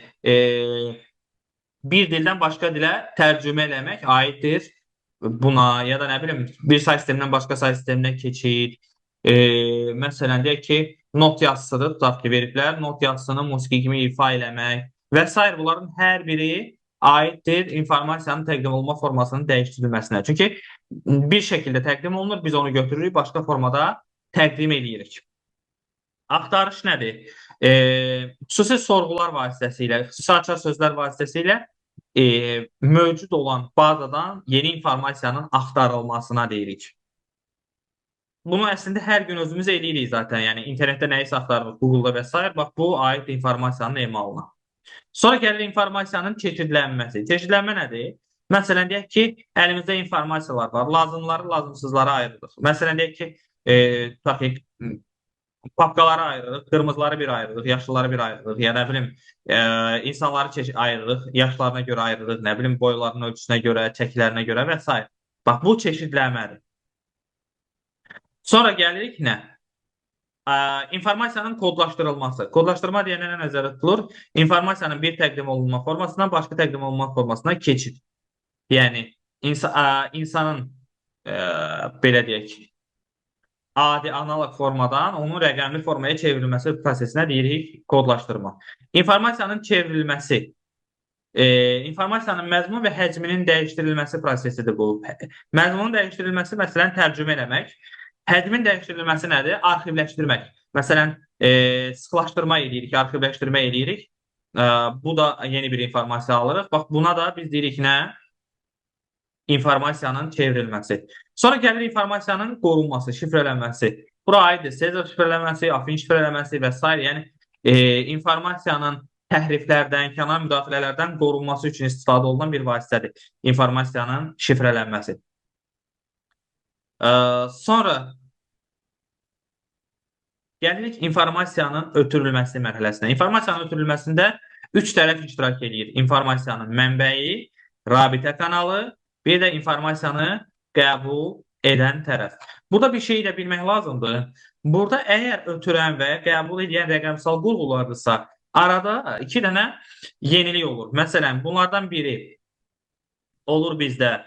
bir dildən başqa dilə tərcümə eləmək aiddir buna, ya da nə bilim, bir say sistemindən başqa say sisteminə keçid. Məsələn, deyək ki, not yazısıdır, tutaq ki, veriblər, not yazısını musiqi kimi ifa eləmək və s. Bunların hər biri aiddir informasiyanın təqdim olunma formasının dəyişdirilməsinə. Çünki bir şəkildə təqdim olunur, biz onu götürürük, başqa formada təqdim edirik. Axtarış nədir? Xüsusi sorğular vasitəsilə, xüsusi açar sözlər vasitəsilə mövcud olan bazadan yeni informasiyanın axtarılmasına deyirik. Bunu əslində hər gün özümüz eləyirik zaten. Yəni, internetdə nəyisə axtarırıq, Google'da və s. Bax, bu aid informasiyanın emalına. Sonra gəlir informasiyanın çeşidlənməsi. Çeşidlənmə nədir? Məsələn, deyək ki, əlimizdə informasiyalar var. Lazımları, lazımsızları ayırırıq. Məsələn, deyək ki, tutaq ki, papkaları ayırırıq, qırmızıları bir ayırırıq, yaşlıları bir ayırırıq, ya nə bilim, insanları ayırırıq, yaşlarına görə ayırırıq, nə bilim, boylarının ölçüsünə görə, çəkilərinə görə və s. Bax, bu çeşidlənmədir. Sonra gəlirik nə? İnformasiyanın kodlaşdırılması. Kodlaşdırma deyənə nə nəzərdə tutulur? İnformasiyanın bir təqdim olunma formasından başqa təqdim olunma formasına keçid. Yəni, insanın, belə deyək, adi analog formadan onun rəqəmli formaya çevrilməsi prosesinə deyirik kodlaşdırma. İnformasiyanın çevrilməsi, informasiyanın məzmun və həcminin dəyişdirilməsi prosesidir bu. Məzmunun dəyişdirilməsi, məsələn, tərcümə eləmək. Həcmin dəyişdirilməsi nədir? Arxivləşdirmək. Məsələn, sıxlaşdırma edirik, arxivləşdirmə edirik. Bu da yeni bir informasiya alırıq. Bax, buna da biz deyirik nə? İnformasiyanın çevrilməsi. Sonra gəlir informasiyanın qorunması, şifrələnməsi. Bura aiddir Sezar şifrələnməsi, Afin şifrələnməsi və s. Yəni, informasiyanın təhriflərdən, kənar müdaxilələrdən qorunması üçün istifadə olunan bir vasitədir. İnformasiyanın şifrələnməsi. Sonra gəlirik informasiyanın ötürülməsi mərhələsinə. İnformasiyanın ötürülməsində 3 tərəf iştirak edir. İnformasiyanın mənbəyi, Rabitə kanalı, bir də informasiyanı qəbul edən tərəf. Burada bir şey də bilmək lazımdır. Burada əgər ötürən və qəbul edən rəqəmsal qurğulardırsa, arada iki dənə yenilik olur. Məsələn, bunlardan biri olur bizdə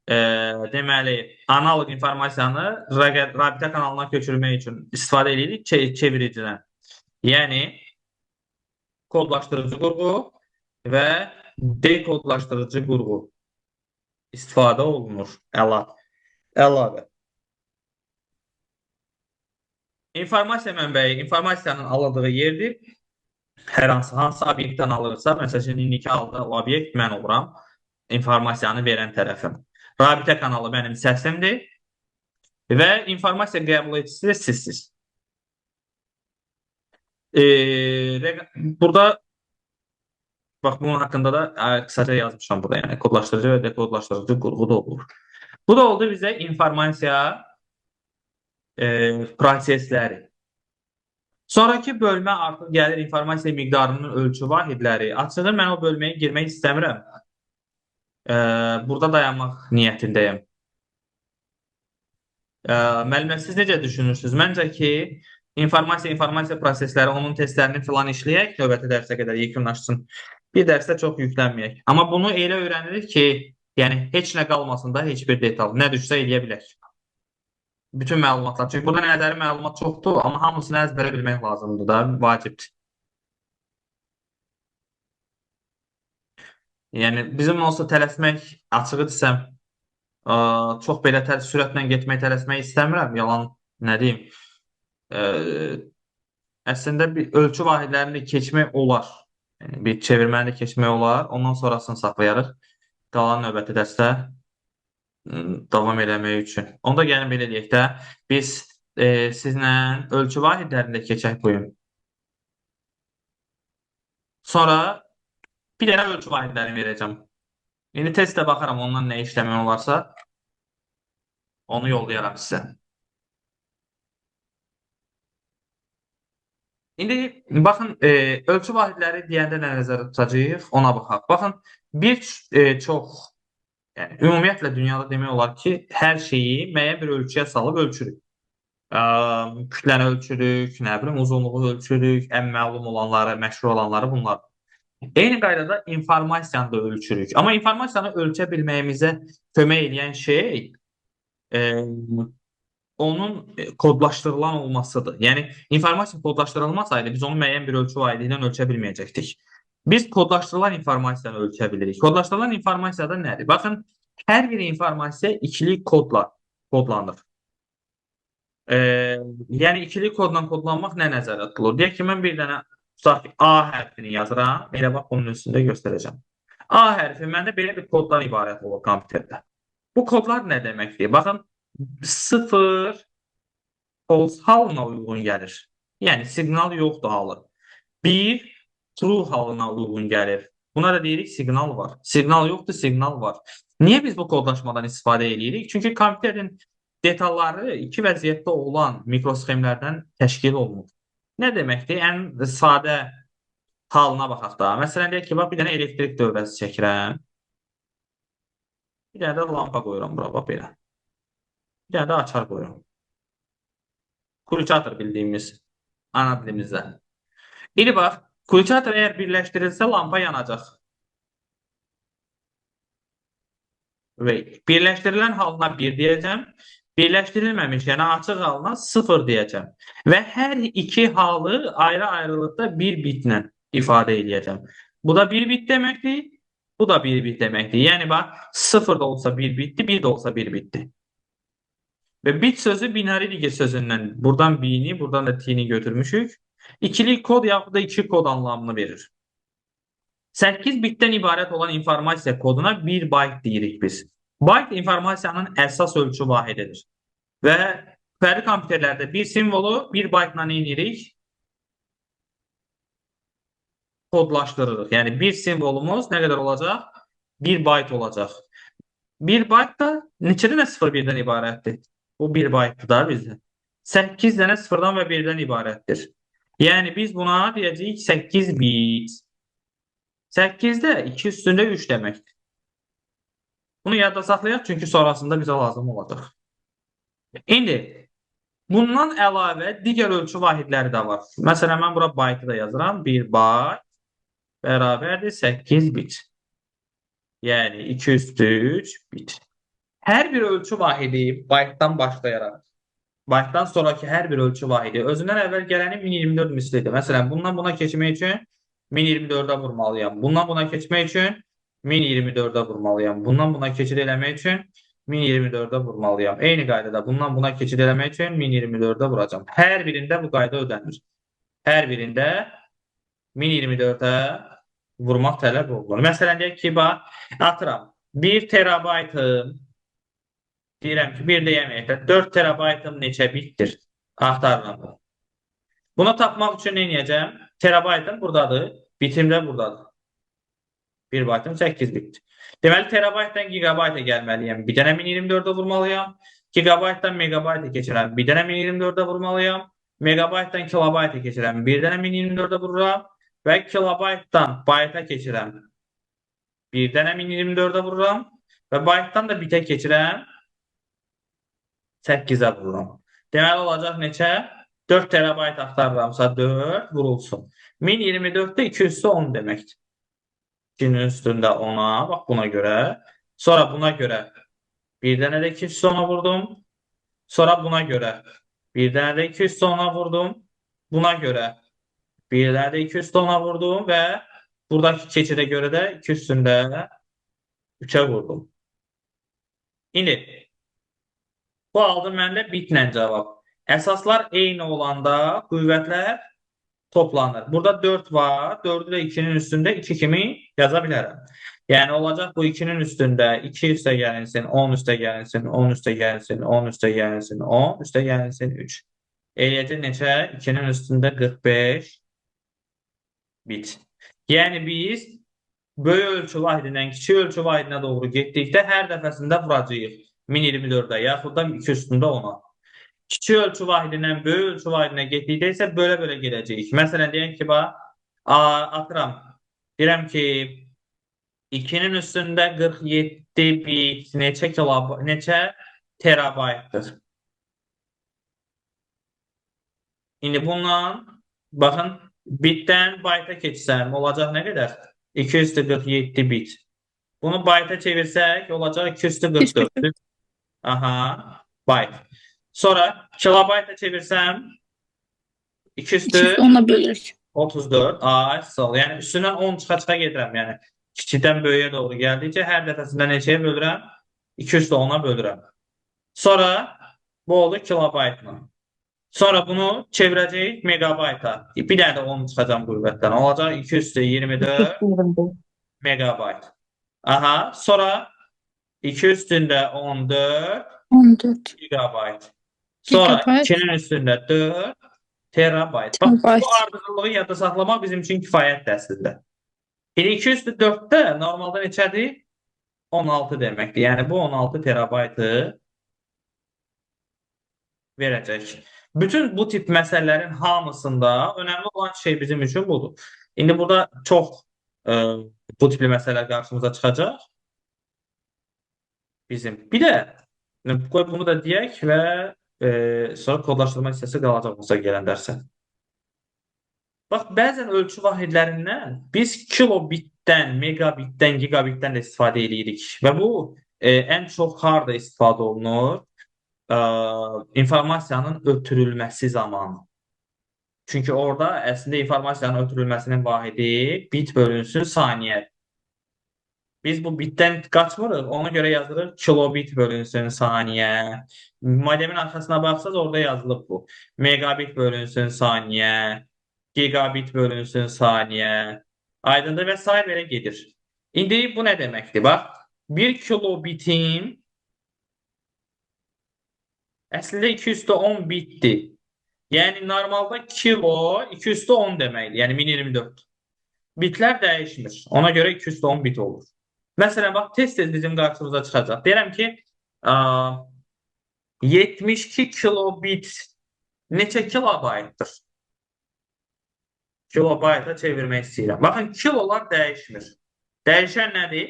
deməli, analoq informasiyanı rabitə kanalına köçürmək üçün istifadə edirik çeviricidən. Yəni, kodlaşdırıcı qurğu və dekodlaşdırıcı qurğu istifadə olunur. Əlavə. İnformasiya mənbəyi informasiyanın alındığı yerdir. Hər hansı obyektdən alırsa, məsələn, indiki halda o obyekt mən oluram, informasiyanı verən tərəfim. Rabitə kanalı mənim səsimdir və informasiya qəbul edicisi də sizsiz. Burada bax, bunun haqqında da qısaca yazmışam burada. Yəni, kodlaşdırıcı və dekodlaşdırıcı qurğu da olur. Bu da oldu bizə informasiya prosesləri. Sonraki bölmə artıq gəlir informasiya miqdarının ölçü vahidləri. Açığı mən o bölməyə girmək istəmirəm. Burada dayanmaq niyyətindəyim. Müəllimə, siz necə düşünürsünüz? Məncə ki, informasiya prosesləri, onun testlərini filan işləyək, növbəti dərsə qədər yekunlaşsın. Bir dərsdə çox yüklənməyək. Amma bunu elə öyrənirik ki, yəni heç nə qalmasın da, heç bir detal. Nə düşsə eləyə bilək. Bütün məlumatlar. Çünki burada nəzəri məlumat çoxdur, amma hamısını əzbərə bilmək lazımdır da, vacibdir. Yəni, bizim olsa tələsmək, açığı desəm, çox belə sürətlə getmək, tələsmək istəmirəm, yalan nə deyim. Əslində bir ölçü vahidlərini keçmək olar. Yəni, bir çevirməni keçmək olar, ondan sonrasını saxlayarıq. Qalan növbəti dərsdə davam eləmək üçün. Onda gəlin belə deyək də, biz sizlə ölçü vahidlərində keçək bugün. Sonra bir dənə ölçü vahidlərini verəcəm. İndi testə baxaram, ondan nə işləmək olarsa, onu yollayaram sizə. İndi baxın, ölçü vahidləri deyəndə nə nəzərdə tutacağıq, ona baxaq. Baxın, bir çox, yəni ümumiyyətlə dünyada demək olar ki, hər şeyi müəyyən bir ölçüyə salıb ölçürük. Kütləni ölçürük, nə bilim, uzunluğu ölçürük, ən məlum olanları, məşhur olanları bunlar. Eyni qaydada informasiyanı da ölçürük. Amma informasiyanı ölçə bilməyimizə kömək edən şey onun kodlaşdırılan olmasıdır. Yəni, informasiya kodlaşdırılmasaydı, biz onu müəyyən bir ölçü vahidi ilə ölçə bilməyəcəkdik. Biz kodlaşdırılan informasiyanı ölçə bilirik. Kodlaşdırılan informasiya da nədir? Baxın, hər bir informasiya ikili kodla kodlanır. Yəni, ikili kodla kodlanmaq nə nəzərdə tutulur? Deyək ki, mən bir dənə A hərfini yazıram. Elə bax, onun üstündə göstərəcəm. A hərfi məndə belə bir koddan ibarət olur kompüterdə. Bu kodlar nə deməkdir? Baxın, 0 false halına uyğun gəlir. Yəni, siqnal yoxdur halı. 1 true halına uyğun gəlir. Buna da deyirik, siqnal var. Siqnal yoxdur, siqnal var. Niyə biz bu kodlaşmadan istifadə edirik? Çünki kompüterin detalları iki vəziyyətdə olan mikrosxemlərdən təşkil olunur. Nə deməkdir? Ən sadə halına baxaq da. Məsələn, deyək ki, bax, bir dənə elektrik dövrəsi çəkirəm. Bir dənə də lampa qoyuram bura, bax, belə. Bir dənə də açar qoyuram. Kulçator bildiyimiz ana dilimizdə. İndi bax, kulçator əgər birləşdirilsə, lampa yanacaq. Və birləşdirilən halına 1 deyəcəm. Birləşdirilməmiş, yəni açıq halına 0 deyəcəm. Və hər iki halı ayrı-ayrılıqda 1 bitlə ifadə edəcəm. Bu da 1 bit deməkdir, bu da 1 bit deməkdir. Yəni, bax, 0 da olsa 1 bitdir, 1 də olsa 1 bitdir. Və bit sözü binari digər sözündən, buradan bini, buradan da t'ni götürmüşük. İkili kod yaxud da 2 kod anlamını verir. 8 bitdən ibarət olan informasiya koduna 1 byte deyirik biz. Byte informasiyanın əsas ölçü vahididir. Və fərdi kompüterlərdə bir simvolu 1 byte-la nə edirik? Kodlaşdırırıq. Yəni, bir simvolumuz nə qədər olacaq? 1 byte olacaq. 1 byte da neçə dənə 0-1-dən ibarətdir? Bu 1 byte-dır da bizdə. 8 dənə 0-dan və 1-dən ibarətdir. Yəni, biz buna deyəcəyik 8 bit. 8-də 2 üstündə 3 deməkdir. Bunu yadda saxlayaq çünki sonrasında bizə lazım olacaq. İndi bundan əlavə digər ölçü vahidləri də var. Məsələn, mən bura baytı da yazıram. 1 bayt bərabərdir 8 bit. Yəni 2 üstü 3 bit. Hər bir ölçü vahidi baytdan başlayaraq, baytdan sonraki hər bir ölçü vahidi özündən əvvəl gələni 1024 mislidir. Məsələn, bundan buna keçmək üçün 1024-ə vurmalıyam. Bundan buna keçmək üçün 1024-ə vurmalıyam. Bundan buna keçid eləmək üçün 1024-ə vurmalıyam. Eyni qaydada bundan buna keçid eləmək üçün 1024-ə vuracam. Hər birində bu qayda ödənir. Hər birində 1024-ə vurmaq tələb olunur. Məsələn, deyək ki, atıram 1 terabaytım, deyirəm ki, bir deyəməyək də 4 terabaytım neçə bitdir? Axtarıram. Bunu tapmaq üçün nə edəcəm? Terabaytım buradadır, bitim də buradadır. 1 baytım 8 bitdir. Deməli, terabaytdan gigabayta gəlməliyəm. Bir dənə 1024-ə vurmalıyam. Gigabaytdan megabayta keçirəm. Bir dənə 1024-ə vurmalıyam. Megabaytdan kilobayta keçirəm. Bir dənə 1024-ə vururam. Və kilobaytdan bayta keçirəm. Bir dənə 1024-ə vururam. Və baytdan da bitə keçirəm. 8-ə vururam. Deməli, olacaq neçə? 4 terabayt axtarıramsa 4 vurulsun. 1024-də 2 üstü 10 deməkdir. 2-nin üstündə 10'a, bax buna görə. Sonra buna görə bir dənə də 2 üstü 10'a vurdum. Sonra buna görə bir dənə də 2 üstü 10'a vurdum. Buna görə bir dənə də 2 üstü 10'a vurdum və buradakı keçidə görə də 2 üstündə 3'ə vurdum. İndi bu aldı məndə bitlə cavab. Əsaslar eyni olanda qüvvətlər toplanır. Burada 4 var. 4'ü də 2'nin üstündə 2 kimi yaza bilərəm. Yəni olacaq bu 2'nin üstündə 2 üstə gəlinsin, 10 üstə gəlinsin, 10 üstə gəlinsin, 10 üstə gəlinsin, 10 üstə gəlinsin 3. Eləyəcək neçə? 2'nin üstündə 45 bit. Yəni biz böyük ölçü vahidindən kiçik ölçü vahidinə doğru getdikdə hər dəfəsində vuracağıq 1024'ə yaxud da 2 üstündə 10'a. Kiçik ölçü vahidindən böyük ölçü vahidinə getdikdə isə belə gedəcəyik. Məsələn, deyək ki, atıram. Deyirəm ki, 2'nin üstündə 47 bit neçə terabaytdır. İndi bundan, baxın, bitdən bayta keçsəm, olacaq nə qədər? 247 bit. Bunu bayta çevirsək, olacaq 244. Aha, bayt. Sonra kilobayta çevirsəm 2 üstü 10'a bölürük. 34. Sağ ol. Yəni üstündən 10 çıxa gedirəm. Yəni kiçikdən böyüyə doğru gəldikcə hər dəfəsində neçəyə bölürəm? 2 üstü 10'a bölürəm. Sonra bu oldu kilobaytla. Sonra bunu çevirəcəyik megabayta. Bir dənə də 10 çıxacam qüvvətdən. Olacaq 2 üstü 24 megabayt. Aha, sonra 2 üstündə 14 14 gigabayt. Sonra Gigabayt. 2'nin üstündə 4 terabayt. Bax, Terabayt. bu ardıcıllığı yadda saxlamaq bizim üçün kifayətdir əslində. 2 üstü 4'də normalda neçədir? 16 deməkdir. Yəni bu 16 terabaytı verəcək. Bütün bu tip məsələlərin hamısında önəmli olan şey bizim üçün budur. İndi burada çox bu tipli məsələlər qarşımıza çıxacaq. Bizim. Bir də qoy bunu da deyək və sonra kodlaşdırma hissəsi qalacaq olsa gələn dərsə. Bax, bəzən ölçü vahidlərindən biz kilobitdən, megabitdən, gigabitdən də istifadə edirik. Və bu ən çox harda istifadə olunur? İnformasiyanın ötürülməsi zamanı. Çünki orada əslində informasiyanın ötürülməsinin vahidi bit bölünsün saniyə. Biz bu bitdən qaçmırıq, ona görə yazılır kilobit bölünsün saniyə. Modemin arxasına baxsaz orada yazılıb bu. Megabit bölünsün saniyə, gigabit bölünsün saniyə. Aydındır və sair belə gedir. İndi bu nə deməkdir? Bax, 1 kilobitim əslində 2 üstü 10 bitdir. Yəni normalda kilo 2 üstü 10 deməkdir. Yəni 1024. Bitlər dəyişmir. Ona görə 2 üstü 10 bit olur. Məsələn, bax, tez-tez bizim qarşımıza çıxacaq. Deyirəm ki, 72 kilobit neçə kilobaytdır? Kilobayta çevirmək istəyirəm. Baxın, kilolar dəyişmir. Dəyişən nədir?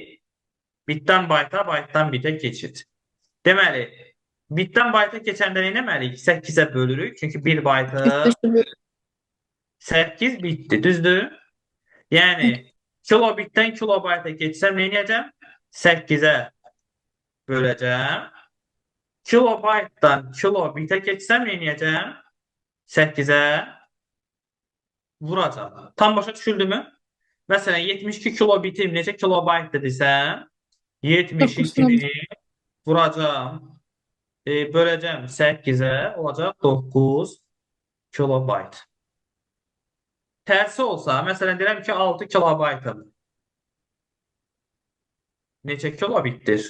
Bitdən bayta, baytdan bitə keçid. Deməli, bitdən bayta keçəndə nə etməliyik? 8-ə bölürük. Çünki 1 baytı 8 bitdi, düzdür? Yəni kilobitdən kilobayta keçsəm nə edəcəm? 8-ə böləcəm. Kilobaytdan kilobitə keçsəm nə edəcəm? 8-ə vuracam. Tam başa düşüldümü? Məsələn, 72 kilobitim necə kilobaytdır desəm, 72-ni vuracam, böləcəm 8-ə, olacaq 9 kilobayt. Tərsi olsa, məsələn, deyirəm ki, 6 kilobaytım. Neçə kilobitdir?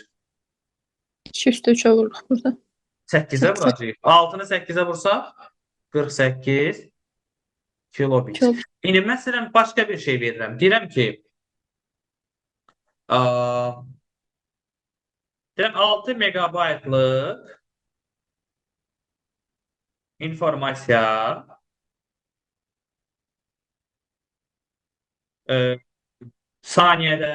2 üstə 3'e vururuq burada. 8-ə vuracağıq. 6-nı 8-ə vursaq, 48 kilobit. Çok. İndi məsələn, başqa bir şey verirəm. Deyirəm ki, deyirəm 6 megabaytlıq informasiya saniyədə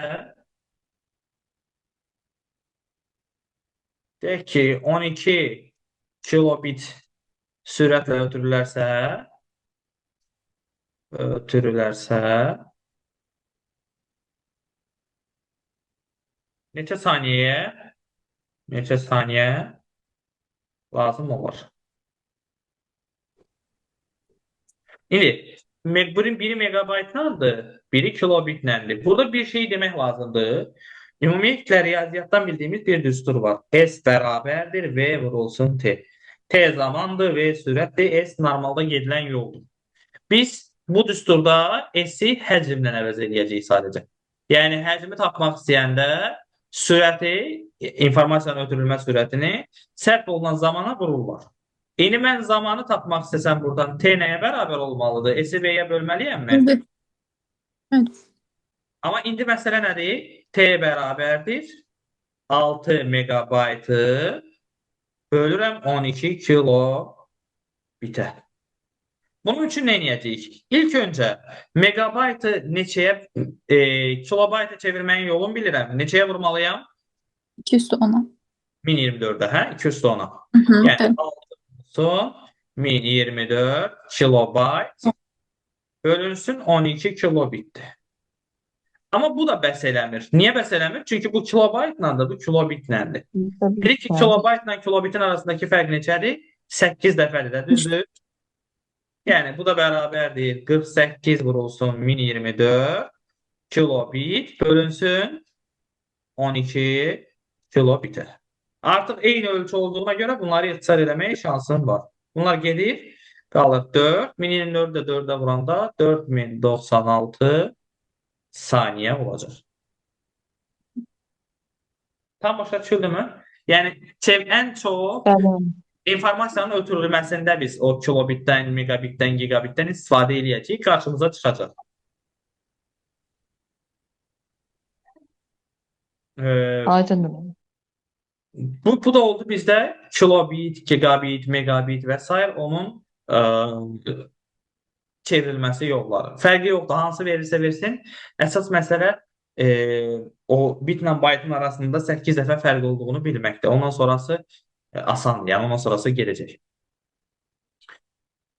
deyək ki 12 kilobit sürətlə ötürülərsə neçə saniyə lazım olur? İndi bunun biri megabaytlandır, biri kilobitlendir. Burada bir şey demək lazımdır. Ümumiyyətlə riyaziyyatdan bildiyimiz bir düstur var. S bərabərdir V vurulsun T. T zamandır, V sürətdir, S normalda gedilən yoldur. Biz bu düsturda S-i həcmlə əvəz edəcəyik sadəcə. Yəni həcmi tapmaq istəyəndə sürəti, informasiyanın ötürülmə sürətini sərf olunan zamana vururlar. İndi mən zamanı tapmaq istəsəm buradan T nəyə bərabər olmalıdır? S-i V-yə bölməliyəm mi? Evet. Amma indi məsələ nədir? T bərabərdir 6 megabaytı bölürəm 12 kilobitə. Bunun üçün nə edəcəyik? İlk öncə megabaytı neçəyə, kilobayta çevirməyin yolunu bilirəm. Neçəyə vurmalıyam? 2 üstü 10'a. 1024'ə, hə? 2 üstü 10'a. Hı, Yəni evet. 6 1024 kilobayt bölünsün 12 kilobitdir. Amma bu da bəs eləmir. Niyə bəs eləmir? Çünki bu kilobaytlandır, bu kilobitləndir. Bilir ki, kilobaytla kilobitin arasındakı fərq neçədir? 8 dəfədir də, düzdür? Yəni bu da bərabərdir 48 vurulsun 1024 kilobit bölünsün 12 kilobitə. Artıq eyni ölçü olduğuna görə bunları ixtisar eləməyə şansın var. Bunlar gedir, qalır 4. 1024'ü də 4'ə vuranda 4096 saniyə olacaq. Tam başa düşüldümü? Yəni ən çox informasiyanın ötürülməsində biz o kilobitdən, megabitdən, gigabitdən istifadə edəcəyik, qarşımıza çıxacaq. Aydındır. Bu da oldu bizdə kilobit, gigabit, megabit və s. onun çevrilməsi yolları. Fərqi yoxdur. Hansı verirsə versin. Əsas məsələ o bitlə baytın arasında 8 dəfə fərq olduğunu bilməkdir. Ondan sonrası asandır. Yəni ondan sonrası gedəcək.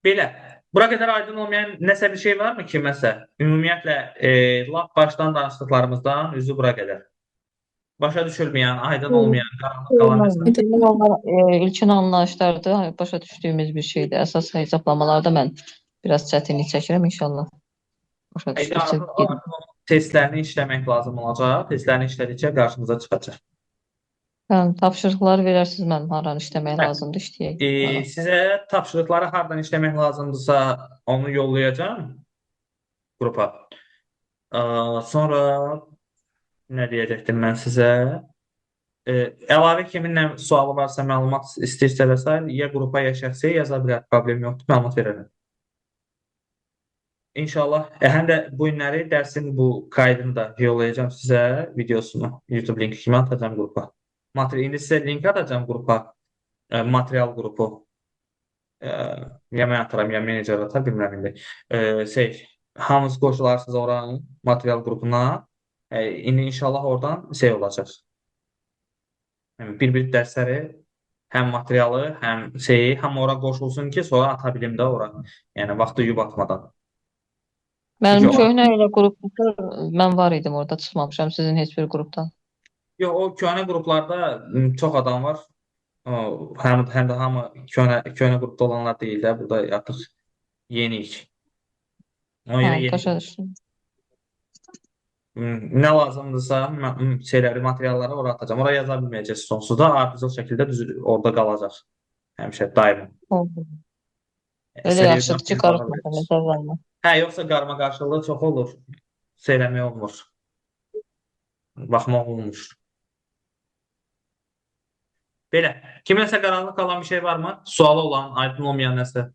Belə. Bura qədər aydın olmayan nəsə bir şey varmı ki, məsəl? Ümumiyyətlə lap başdan danışdıqlarımızdan üzü bura qədər. Başa düşülməyən, aydın olmayan, qaranlıq qalan məsələ. İlkin anlayışlarda başa düşdüyümüz bir şeydir. Əsas hesablamalarda mən biraz çətinlik çəkirəm inşallah. Başa düşdükcə gedim. Testlərini işləmək lazım olacaq. Testlərini işlədikcə qarşımıza çıxacaq. Tapşırıqları verərsiniz mənim haranı işləmək lazımdır, işləyək. Sizə tapşırıqları hardan işləmək lazımdırsa onu yollayacağım qrupa. Sonra nə deyəcəkdim mən sizə? Əlavə kiminlə sualı varsa, məlumat istəyirsə və s. ya qrupa, ya şəxsiyə yaza bilər. Problem yoxdur, məlumat verərəm. İnşallah, həm də bu günləri dərsin bu qaydını da yollayacağım sizə, videosunu, YouTube linki kimi atacağım qrupa. İndi sizə link atacağım qrupa, material qrupu. Ya mən ataram, ya menecer atar, bilmirəm indi. Hamınız qoşularsınız oranın material qrupuna. İndi inşallah oradan olacaq. Yəni bir-bir dərsləri həm materialı, həm şeyi, həm ora qoşulsun ki, sonra ata bilim də ora. Yəni vaxtı yub atmadan. Çünki Mənim o köhnə ilə qrupda mən var idim orada çıxmamışam sizin heç bir qrupdan. yox, o köhnə qruplarda çox adam var. O, həm də hamı köhnə qrupda olanlar deyil də, burada artıq yeniyik. Ona Hə, görə yeni başa düşdüm. nə lazımdırsa şeyləri, materialları ora atacağam. Ora yaza bilməyəcəksiniz sonsuzda. Ardıcıl şəkildə düz orada qalacaq. Həmişə daima. Oldu. Elə İstədiyiniz yaxşıdır ki, vaxt baxa qarışmasın bilərsiniz. məsələlərlə. Hə, yoxsa qarmaqarışıqlığı çox olur. Söyləmək olmur. Baxmaq olmur. Belə. Kiminsə qaranlıq qalan bir şey varmı? Sualı olan, aydın olmayan nəsə?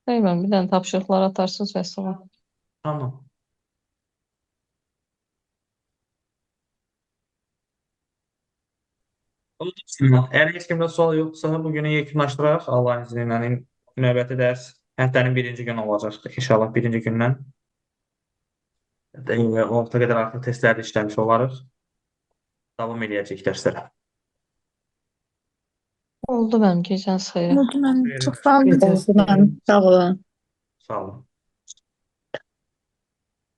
Bilmirəm, bir dənə tapşırıqlar atarsınız və salam. Tamam. Oldu. Əgər heç kimdə sual yoxdursa, bu günü yekunlaşdıraq. Allahın izni ilə növbəti dərs həftənin birinci günü olacaq. İnşallah birinci gündən. Orta qədər artıq testləri işləmiş olarıq. Davam eləyəcək dərslərə. Oldu mənim keçən sayı. Oldu mənim. Buyurun. Çox sağ olun. Gecəniz Oldu mənim. Sağ olun. Sağ olun.